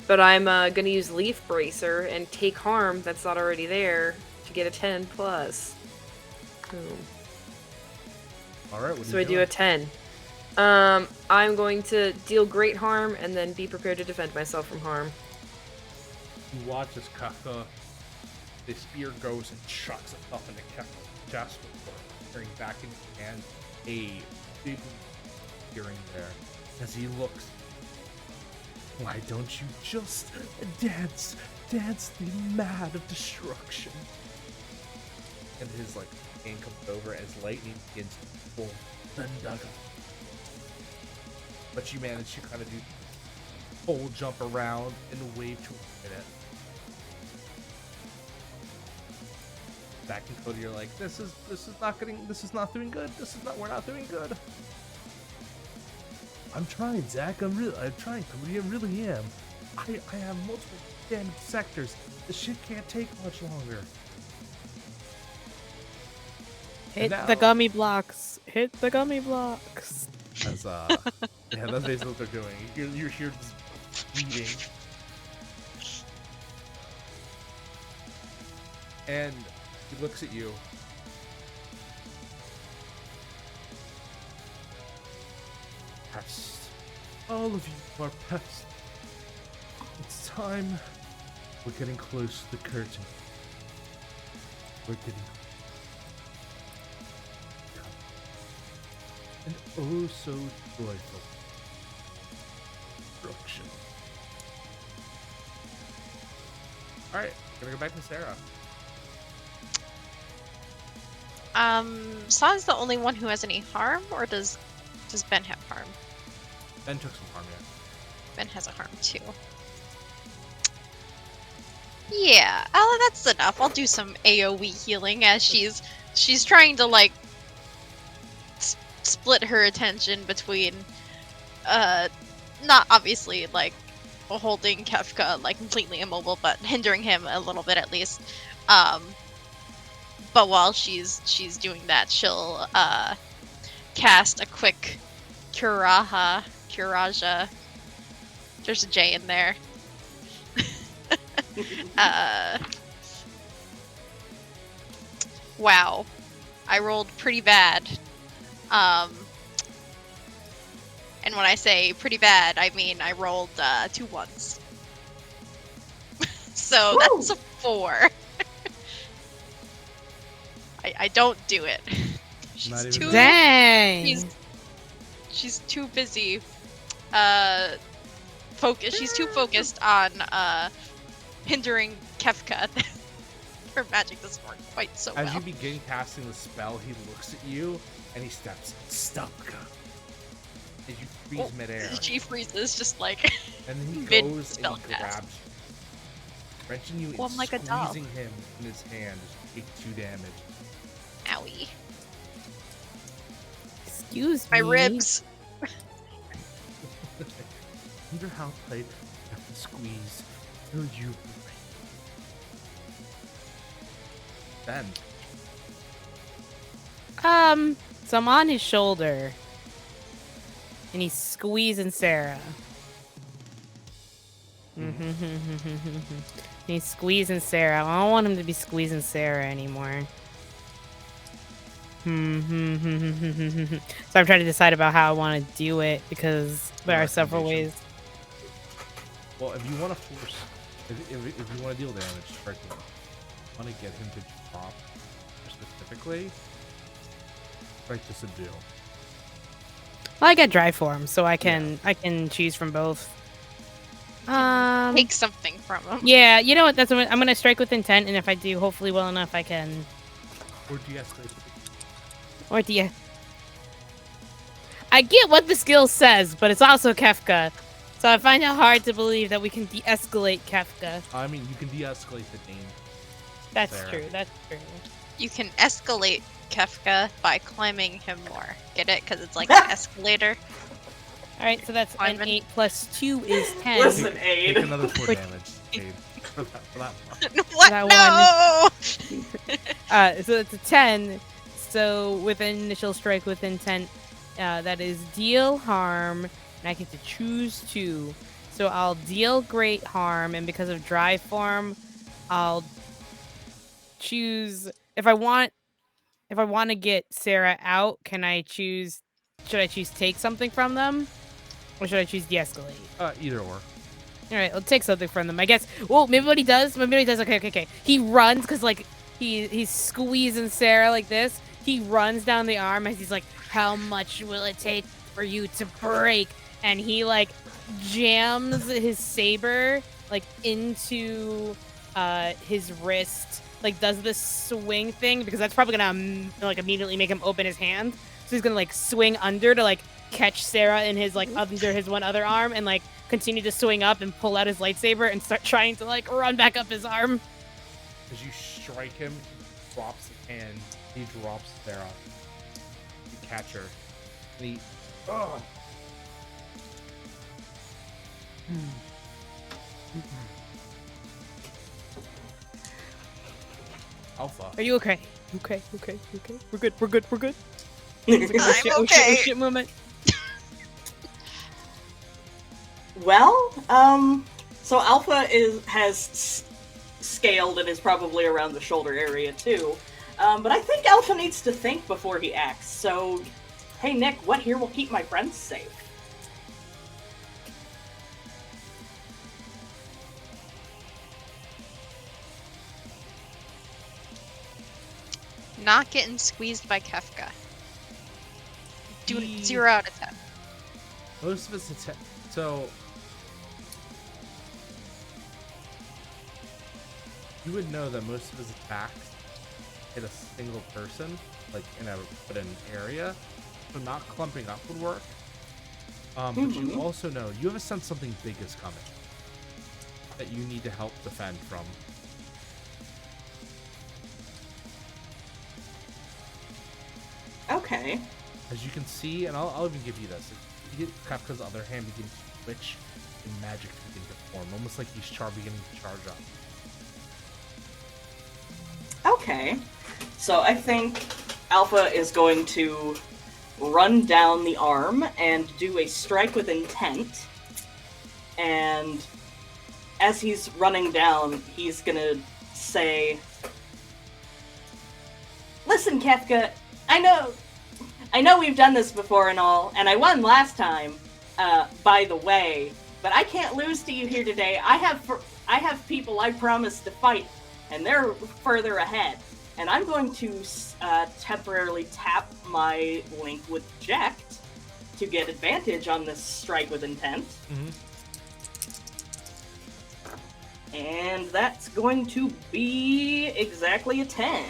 But I'm gonna use Leaf Bracer and take harm that's not already there to get a 10 plus. Boom. Alright, what So I do a 10. I'm going to deal great harm and then be prepared to defend myself from harm. You watch as Kefka, the spear goes and chucks itself into Kefka's chest, turning back in his hand, a big appearing there. As he looks, why don't you just dance the mad of destruction? And his hand comes over as lightning begins to form Thundaga. But you manage to kind of do full jump around and wave to avoid it. Back in Cody, you're like, this is not doing good. We're not doing good. I'm trying, Zach. I'm trying, Cody. I really am. I have multiple damn sectors. This shit can't take much longer. Hit Now- the gummy blocks. Hit the gummy blocks. As yeah, that's basically what they're doing. You're here just bleeding. And he looks at you. Pest. All of you are pest. It's time. We're getting close to the curtain. We're getting and oh so joyful destruction. Alright, gonna go back to Sarah. San's the only one who has any harm, or does Ben have harm? Ben took some harm, yeah. Ben has a harm too. Yeah, that's enough. I'll do some AoE healing as she's trying to like split her attention between not obviously like holding Kefka like completely immobile, but hindering him a little bit at least. But while she's doing that, she'll cast a quick Kuraja. There's a J in there. Wow, I rolled pretty bad. And when I say pretty bad, I mean I rolled 2 1s. So Woo! that's a 4. I don't do it. Not even Too Dang. she's too busy. She's too focused on hindering Kefka. Her magic doesn't work quite so As well. you begin casting the spell, he looks at you and he steps. Stop. As you freeze midair. She freezes just like And then he mid goes and spell he cast. grabs you, wrenching you Well, and I'm like a doll. squeezing him in his hand. Take 2 damage. Owie. Excuse My me. ribs. Wonder how tight you have to squeeze till you break. Ben. So I'm on his shoulder. And he's squeezing Sarah. He's squeezing Sarah. I don't want him to be squeezing Sarah anymore. So I'm trying to decide about how I want to do it because there are several ways. Well, if you want to force, if you want to deal damage, strike him. Want to get him to drop specifically, strike to subdue. Well, I got dry form, so I can choose from both. Take something from him. Yeah, you know what? That's what I'm gonna strike with intent, and if I do hopefully well enough, I can. Or de-escalate. Or do you? I get what the skill says, but it's also Kefka, so I find it hard to believe that we can de-escalate Kefka. I mean, you can de-escalate the Dane. That's Fair. true. That's true. You can escalate Kefka by climbing him more. Get it? Because it's like an escalator. All right, so that's an Climbing. 8 plus 2 is 10. Listen, Take Aid. another 4 damage, Abe, for that one. What? That No! So it's a 10. So with an initial strike with intent, that is deal harm, and I get to choose 2. So I'll deal great harm, and because of dry form, I'll choose if I want to get Sarah out. Can I choose? Should I choose take something from them, or should I choose de-escalate? Either or. All right, I'll take something from them. I guess. Well, maybe what he does. Okay. He runs because like he's squeezing Sarah like this. He runs down the arm as he's like, "How much will it take for you to break?" And he like jams his saber like into his wrist. Like does this swing thing because that's probably gonna like immediately make him open his hand. So he's gonna like swing under to like catch Sarah in his like under his one other arm and like continue to swing up and pull out his lightsaber and start trying to like run back up his arm. As you strike him, he drops his hand. He drops Sarah. You catch her. And he. Ugh. Alpha. Are you okay? Okay. We're good. I'm okay. Shit moment. Well, so Alpha has scaled and is probably around the shoulder area too. But I think Alpha needs to think before he acts. So, hey Nick, what here will keep my friends safe? Not getting squeezed by Kefka. Do 0 out of 10. Most of his attack. So you would know that most of his attacks hit a single person, like in an area. So not clumping up would work. But you also know you have a sense something big is coming that you need to help defend from. Okay. As you can see, and I'll even give you this. You get Kefka's other hand begins to twitch and magic begins to form, almost like he's beginning to charge up. Okay. So I think Alpha is going to run down the arm and do a strike with intent. And as he's running down, he's gonna say, "Listen, Kefka, I know we've done this before and all, and I won last time, by the way, but I can't lose to you here today. I have people I promised to fight, and they're further ahead. And I'm going to temporarily tap my link with Ject to get advantage on this strike with intent. And that's going to be exactly a 10.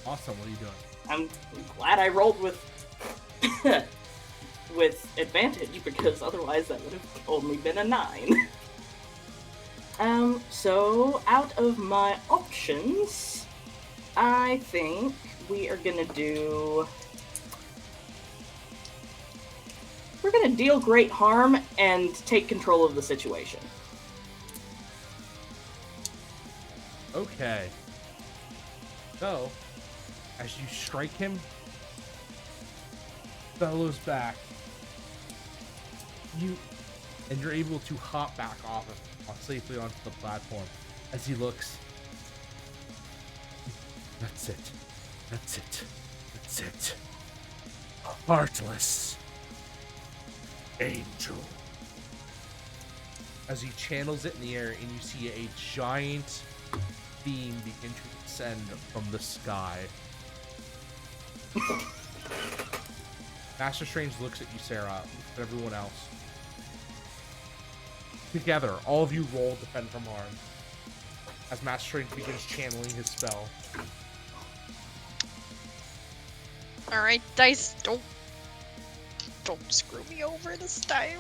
Awesome, what are you doing? I'm glad I rolled with with advantage, because otherwise that would have only been a 9. So out of my options, I think we are gonna do... We're gonna deal great harm and take control of the situation. Okay. So, as you strike him, bellows back. You're able to hop back off safely onto the platform as he looks. That's it. That's it. That's it. Heartless angel. As he channels it in the air, and you see a giant beam begin to descend from the sky. Master Strange looks at you, Sarah, looks at everyone else. Together, all of you roll defend from harm as Master Strange begins channeling his spell. Alright, dice, don't screw me over this time.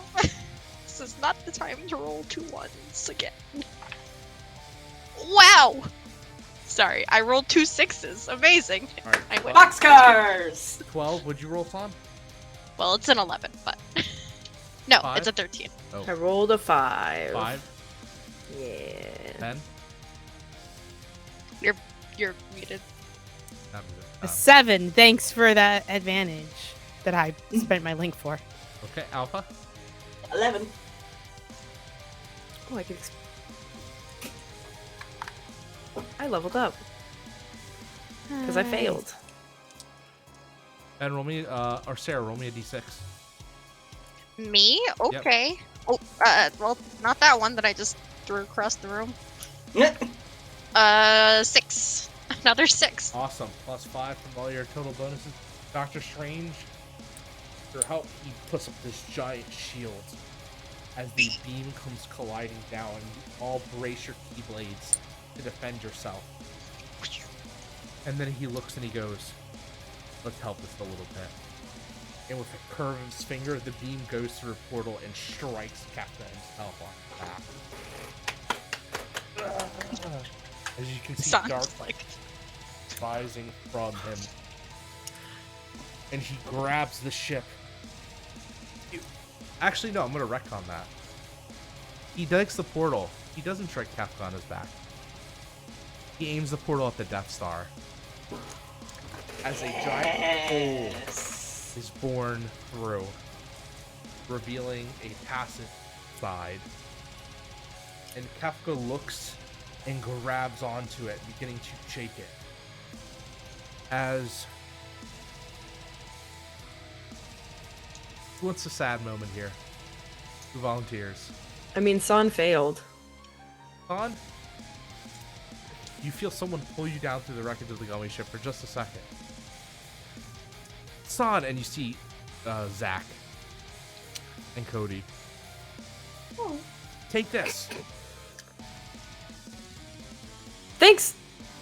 This is not the time to roll 2 1s again. Wow! Sorry, I rolled 2 6s. Amazing. All right, I win. Boxcars! 12, would you roll, Tom? Well, it's an 11, but... No, 5? it's a 13. Oh, I rolled a 5. 5? Yeah. 10? You're muted. That was it. A 7. Thanks for that advantage that I spent my link for. Okay, Alpha? 11. Oh, I leveled up. Because I failed. Ben, roll me, or Sarah, roll me a d6. Me? Okay. Oh, well, not that one that I just threw across the room. 6. Another 6. Awesome. Plus 5 from all your total bonuses. Doctor Strange, for help, he puts up this giant shield as the beam comes colliding down. You all brace your keyblades to defend yourself. And then he looks and he goes, let's help this a little bit. And with a curve of his finger, the beam goes through a portal and strikes Captain himself on the back. As you can see, Sounds dark like... rising from him. And he grabs the ship. Actually, no, I'm going to retcon that. He digs the portal. He doesn't strike Kefka on his back. He aims the portal at the Death Star. As a giant hole is born through, revealing a passage side. And Kafka looks and grabs onto it, beginning to shake it. As... What's a sad moment here? Who volunteers? I mean, San failed. Son? You feel someone pull you down through the wreckage of the gummy ship for just a second. Son, and you see Zach and Cody. Oh. Take this. Thanks,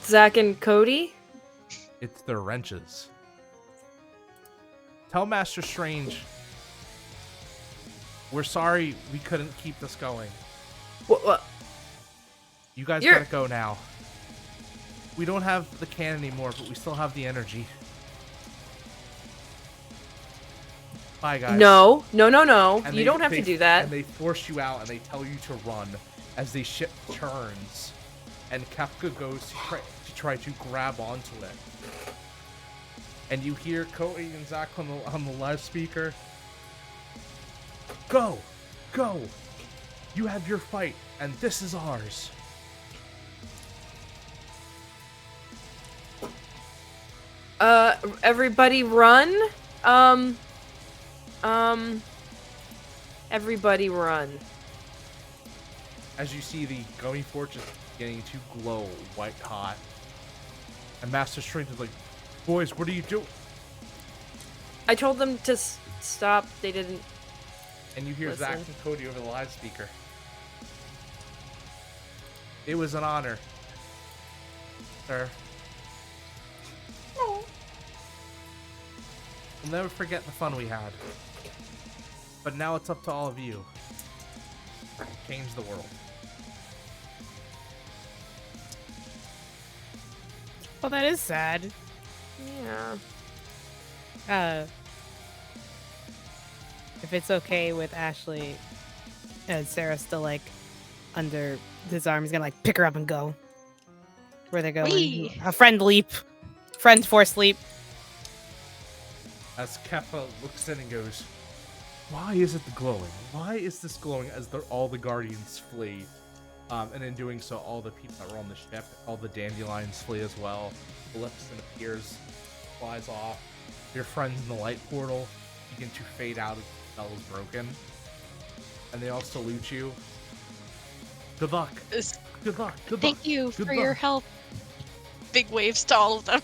Zach and Cody. It's their wrenches. Tell Master Strange we're sorry we couldn't keep this going. What? You guys gotta go now. We don't have the can anymore, but we still have the energy. Bye, guys. No. And You don't have to do that. And they force you out, and they tell you to run as the ship turns. And Kefka goes to try to grab onto it. And you hear Cody and Zach on the loudspeaker. Go! Go! You have your fight, and this is ours. Everybody run. Everybody run. As you see the gummy fortress beginning to glow white hot. And Master Strange is like, boys, what are you doing? I told them to stop. They didn't. And you hear Listen. Zach and Cody over the loudspeaker. It was an honor, sir. No. We'll never forget the fun we had. But now it's up to all of you. Change the world. Well, that is sad. Yeah. If it's okay with Ashley and Sarah still like under his arm, he's gonna like pick her up and go where they're going. Whee! A friend leap, friend force leap. As Keffa looks in and goes, why is it glowing? Why is this glowing as all the Guardians flee? And in doing so, all the people that were on the ship, all the dandelions flee as well. Ellipson appears, flies off. Your friends in the light portal begin to fade out as the spell is broken. And they all salute you. Good luck. Good luck. Good luck. Thank you Good for your luck. help. Big waves to all of them.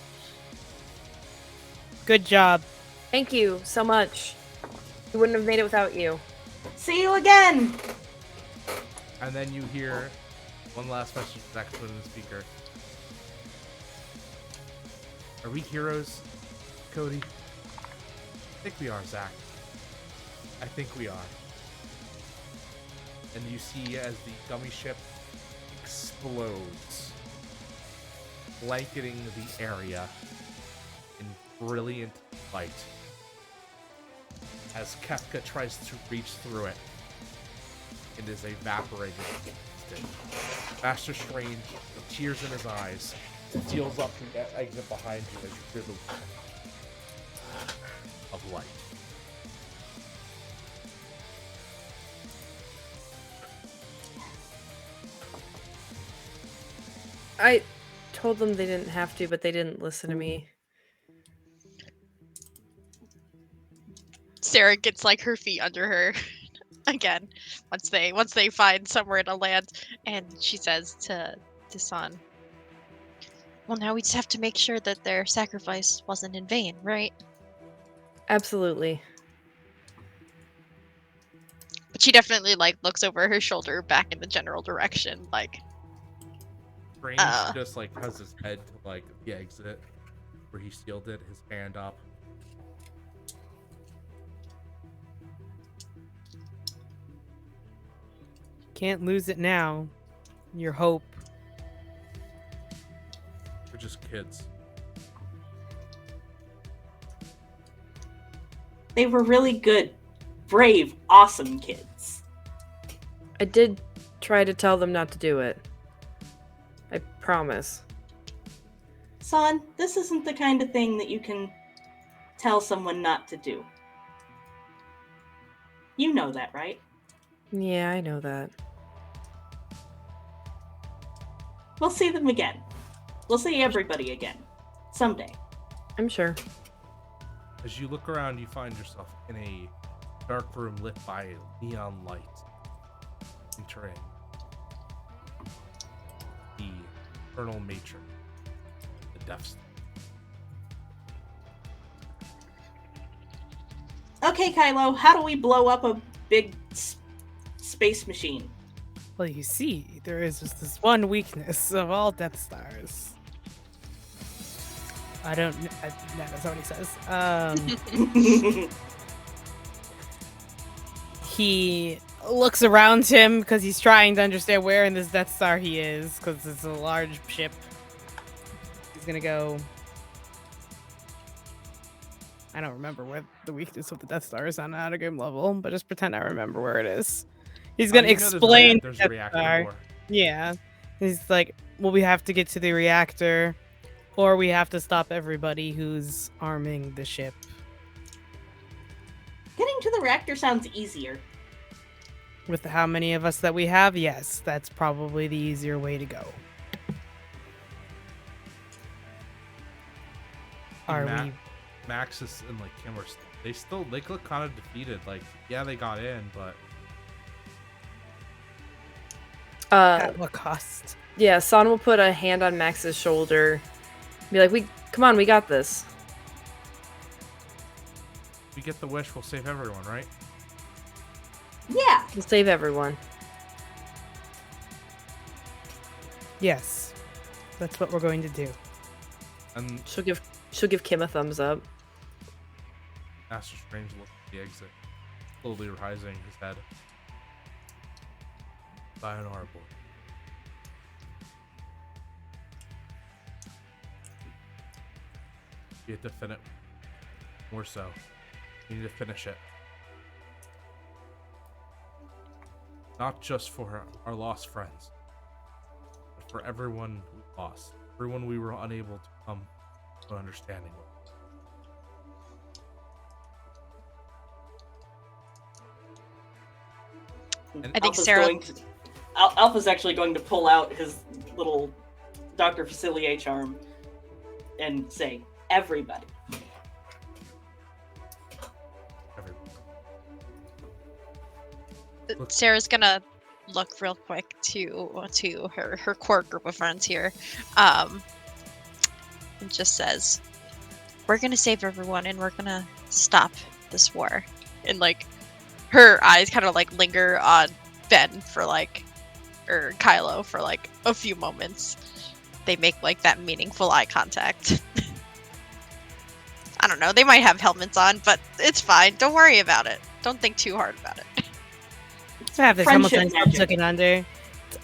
Good job. Thank you so much. We wouldn't have made it without you. See you again! And then you hear one last message Zach put in the speaker. Are we heroes, Cody? I think we are, Zach. I think we are. And you see as the gummy ship explodes, blanketing the area in brilliant light. As Kefka tries to reach through it, it is evaporated in an instant. Master Strange, with tears in his eyes, steals up the exit behind you as you hear the of light. I told them they didn't have to, but they didn't listen to me. Sarah gets like her feet under her again once they find somewhere to land, and she says to San, "Well, now we just have to make sure that their sacrifice wasn't in vain, right?" Absolutely. But she definitely like looks over her shoulder back in the general direction, like. Strange just like has his head to like the exit where he sealed it, his hand up. Can't lose it now. Your hope. We're just kids. They were really good, brave, awesome kids. I did try to tell them not to do it. I promise. Son, this isn't the kind of thing that you can tell someone not to do. You know that, right? Yeah, I know that. We'll see them again. We'll see everybody again. Someday. I'm sure. As you look around, you find yourself in a dark room lit by neon light. Entering the Eternal Matron, the Death Star. Okay, Kylo, how do we blow up a big space machine? Well, you see, there is just this one weakness of all Death Stars. I don't. No, that's not what he says. He looks around him because he's trying to understand where in this Death Star he is, because it's a large ship. He's gonna go. I don't remember where the weakness of the Death Star is on a game level, but just pretend I remember where it is. He's gonna explain. There's the a Death reactor Star. core. Yeah. He's like, well, we have to get to the reactor, or we have to stop everybody who's arming the ship. Getting to the reactor sounds easier. With how many of us that we have, yes, that's probably the easier way to go. Are we? Maxis and like Kim are they look kind of defeated. Like, yeah, they got in, but At what cost? Yeah, San will put a hand on Max's shoulder. Be like, come on, we got this. we get the wish, we'll save everyone, right? Yeah. We'll save everyone. Yes, that's what we're going to do. And She'll give Kim a thumbs up. Master Strange looks at the exit, slowly rising his head. Sayonara, boy. You have to finish. More so. You need to finish it. Not just for our lost friends, but for everyone we lost. Everyone we were unable to come to an understanding with. And I think Alpha's Sarah- Alpha's actually going to pull out his little Dr. Facilier charm and say, everybody. Sarah's gonna look real quick to her core group of friends here, and just says, "We're gonna save everyone, and we're gonna stop this war." And like, her eyes kind of like linger on Ben for like, or Kylo for like a few moments. They make like that meaningful eye contact. I don't know. They might have helmets on, but it's fine. Don't worry about it. Don't think too hard about it. I have this helmet Friendship and magic. took it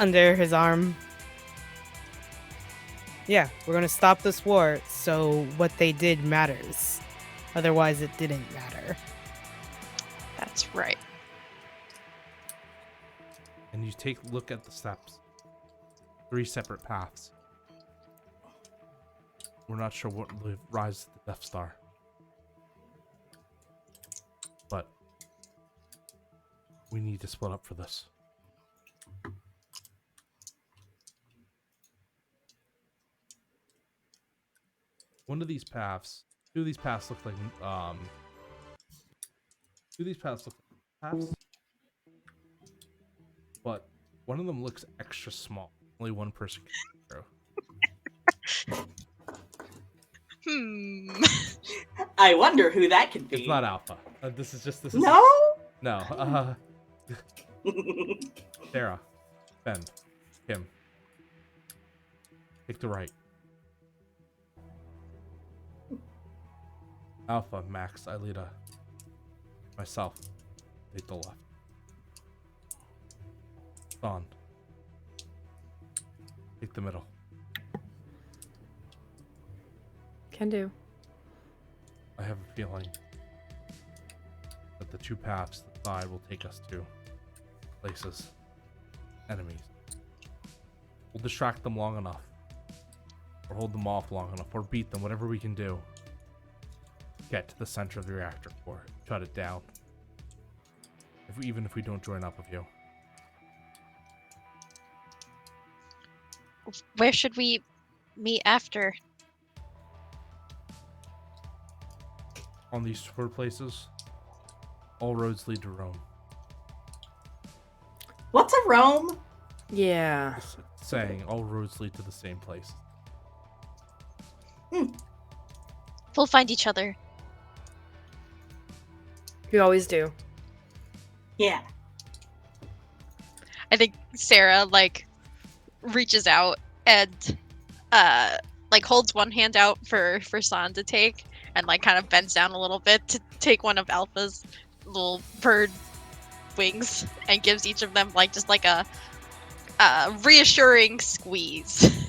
under his arm. Yeah, we're gonna stop this war, so what they did matters. Otherwise, it didn't matter. That's right. And you take a look at the steps. 3 separate paths. We're not sure what will rise to the Death Star. But we need to split up for this. One of these paths, two of these paths look like paths, but one of them looks extra small. Only one person can go through. I wonder who that could be. It's not Alpha. This is No? no. Sarah, Ben, Kim, take the right. Alpha, Max, Ilita, myself, take the left. Dawn, take the middle. Can do. I have a feeling that the 2 paths that side will take us to places, enemies. We'll distract them long enough, or hold them off long enough, or beat them, whatever we can do. Get to the center of the reactor core, shut it down. Even if we don't join up with you. Where should we meet after? On these tour places, all roads lead to Rome. What's a Rome? Yeah. Just saying, all roads lead to the same place. We'll find each other. We always do. Yeah. I think Sarah like reaches out and like holds one hand out for San to take and like kind of bends down a little bit to take one of Alpha's little bird wings and gives each of them like just like a reassuring squeeze.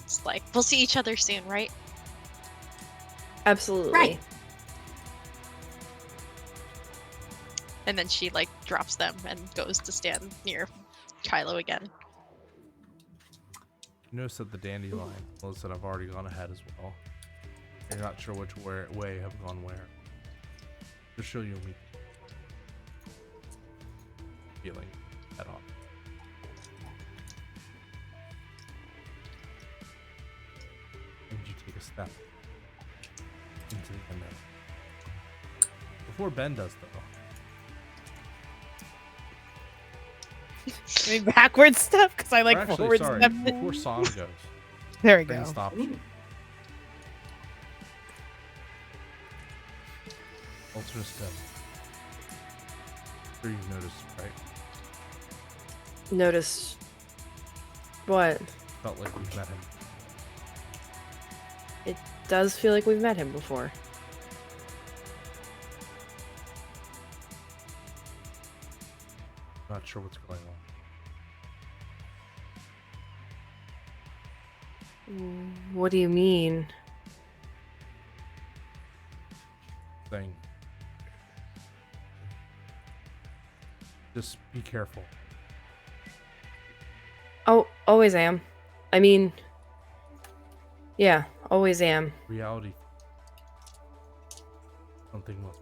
It's like, we'll see each other soon, right? Absolutely. Right. And then she like drops them and goes to stand near Kylo again. You notice that the dandelion knows that I've already gone ahead as well. You're not sure which way have gone where. Just show you me feeling head on. And you take a step into the unknown. Before Ben does though. I mean, backwards stuff because I like Or actually, forward sorry, stuff. before Song goes. There we Ben go. stops you. Alternate step. Sure you've noticed, right? Notice what? Felt like we've met him. It does feel like we've met him before. Not sure what's going on. What do you mean? Thing. Just be careful. Oh, always am. I mean, yeah, always am. Reality. Something will.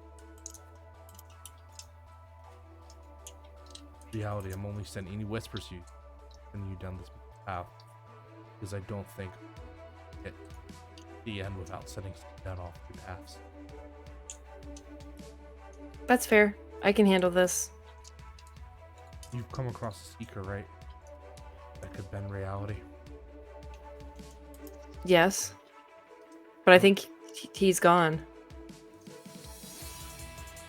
Reality. I'm only sending any whispers you, sending you down this path because I don't think it the end without setting down all three paths. That's fair. I can handle this. You've come across a seeker, right? That could bend reality. Yes. But I think he's gone.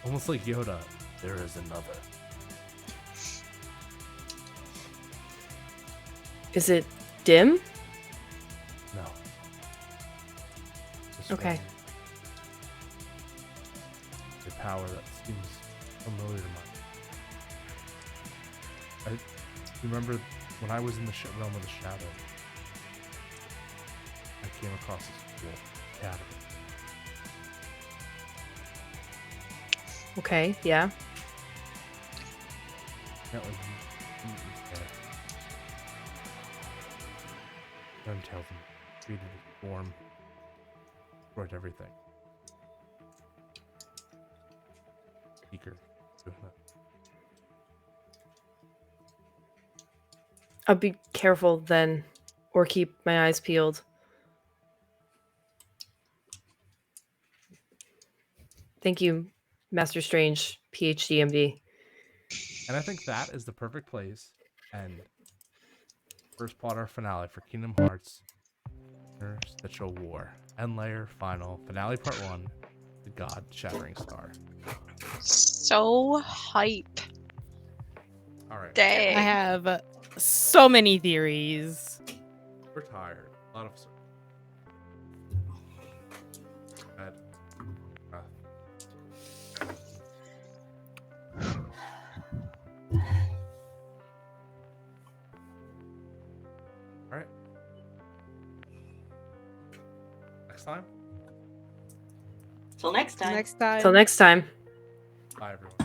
Almost like Yoda. There is another. Is it dim? No. This Okay. one. A power that seems familiar to mine. I remember when I was in the realm of the shadow, I came across this wolf academy. Okay, yeah. That was Don't tell them. Treated as form. Destroyed everything. Seeker. I'll be careful then, or keep my eyes peeled. Thank you, Master Strange, PhD, MD. And I think that is the perfect place and first plot our finale for Kingdom Hearts Interstitial War. End layer, final, finale part 1, the God Shattering Star. So hype. Alright, Dang. I have so many theories. we're tired. A lot of bad breath. Alright. Next time? Till next time. Next time. Till next time. Bye, everyone.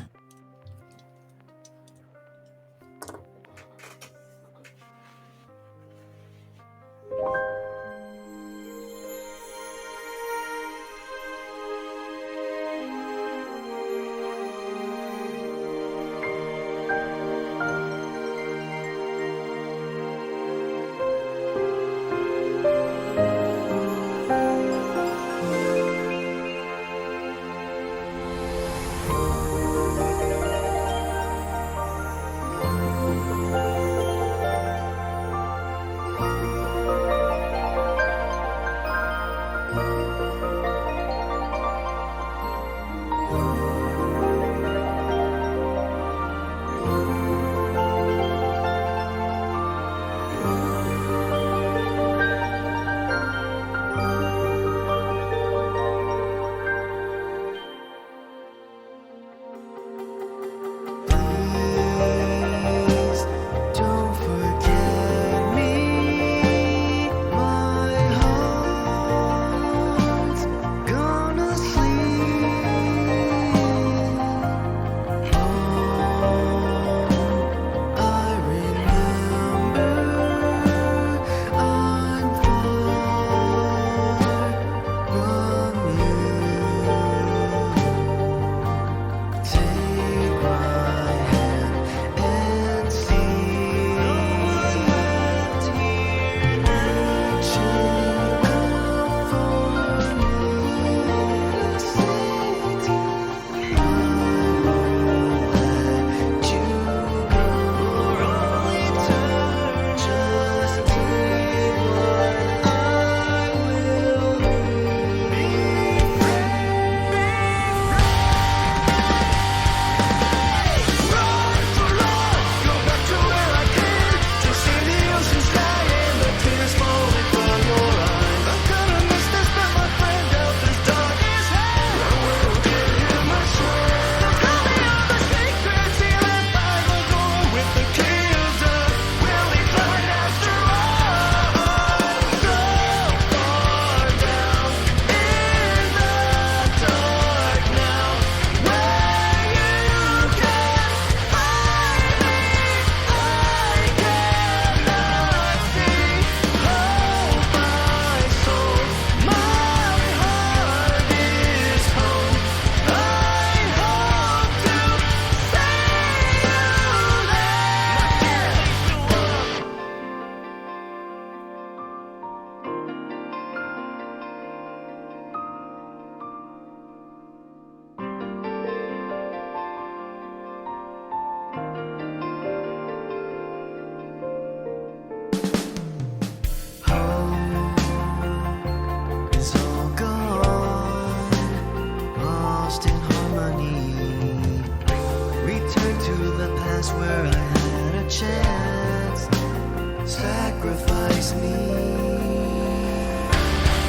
Sacrifice me.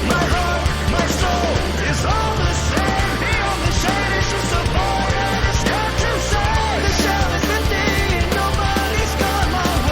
My heart, my soul is all the same. The only shade is just a boy and it's got to say. The shell is empty and nobody's gone my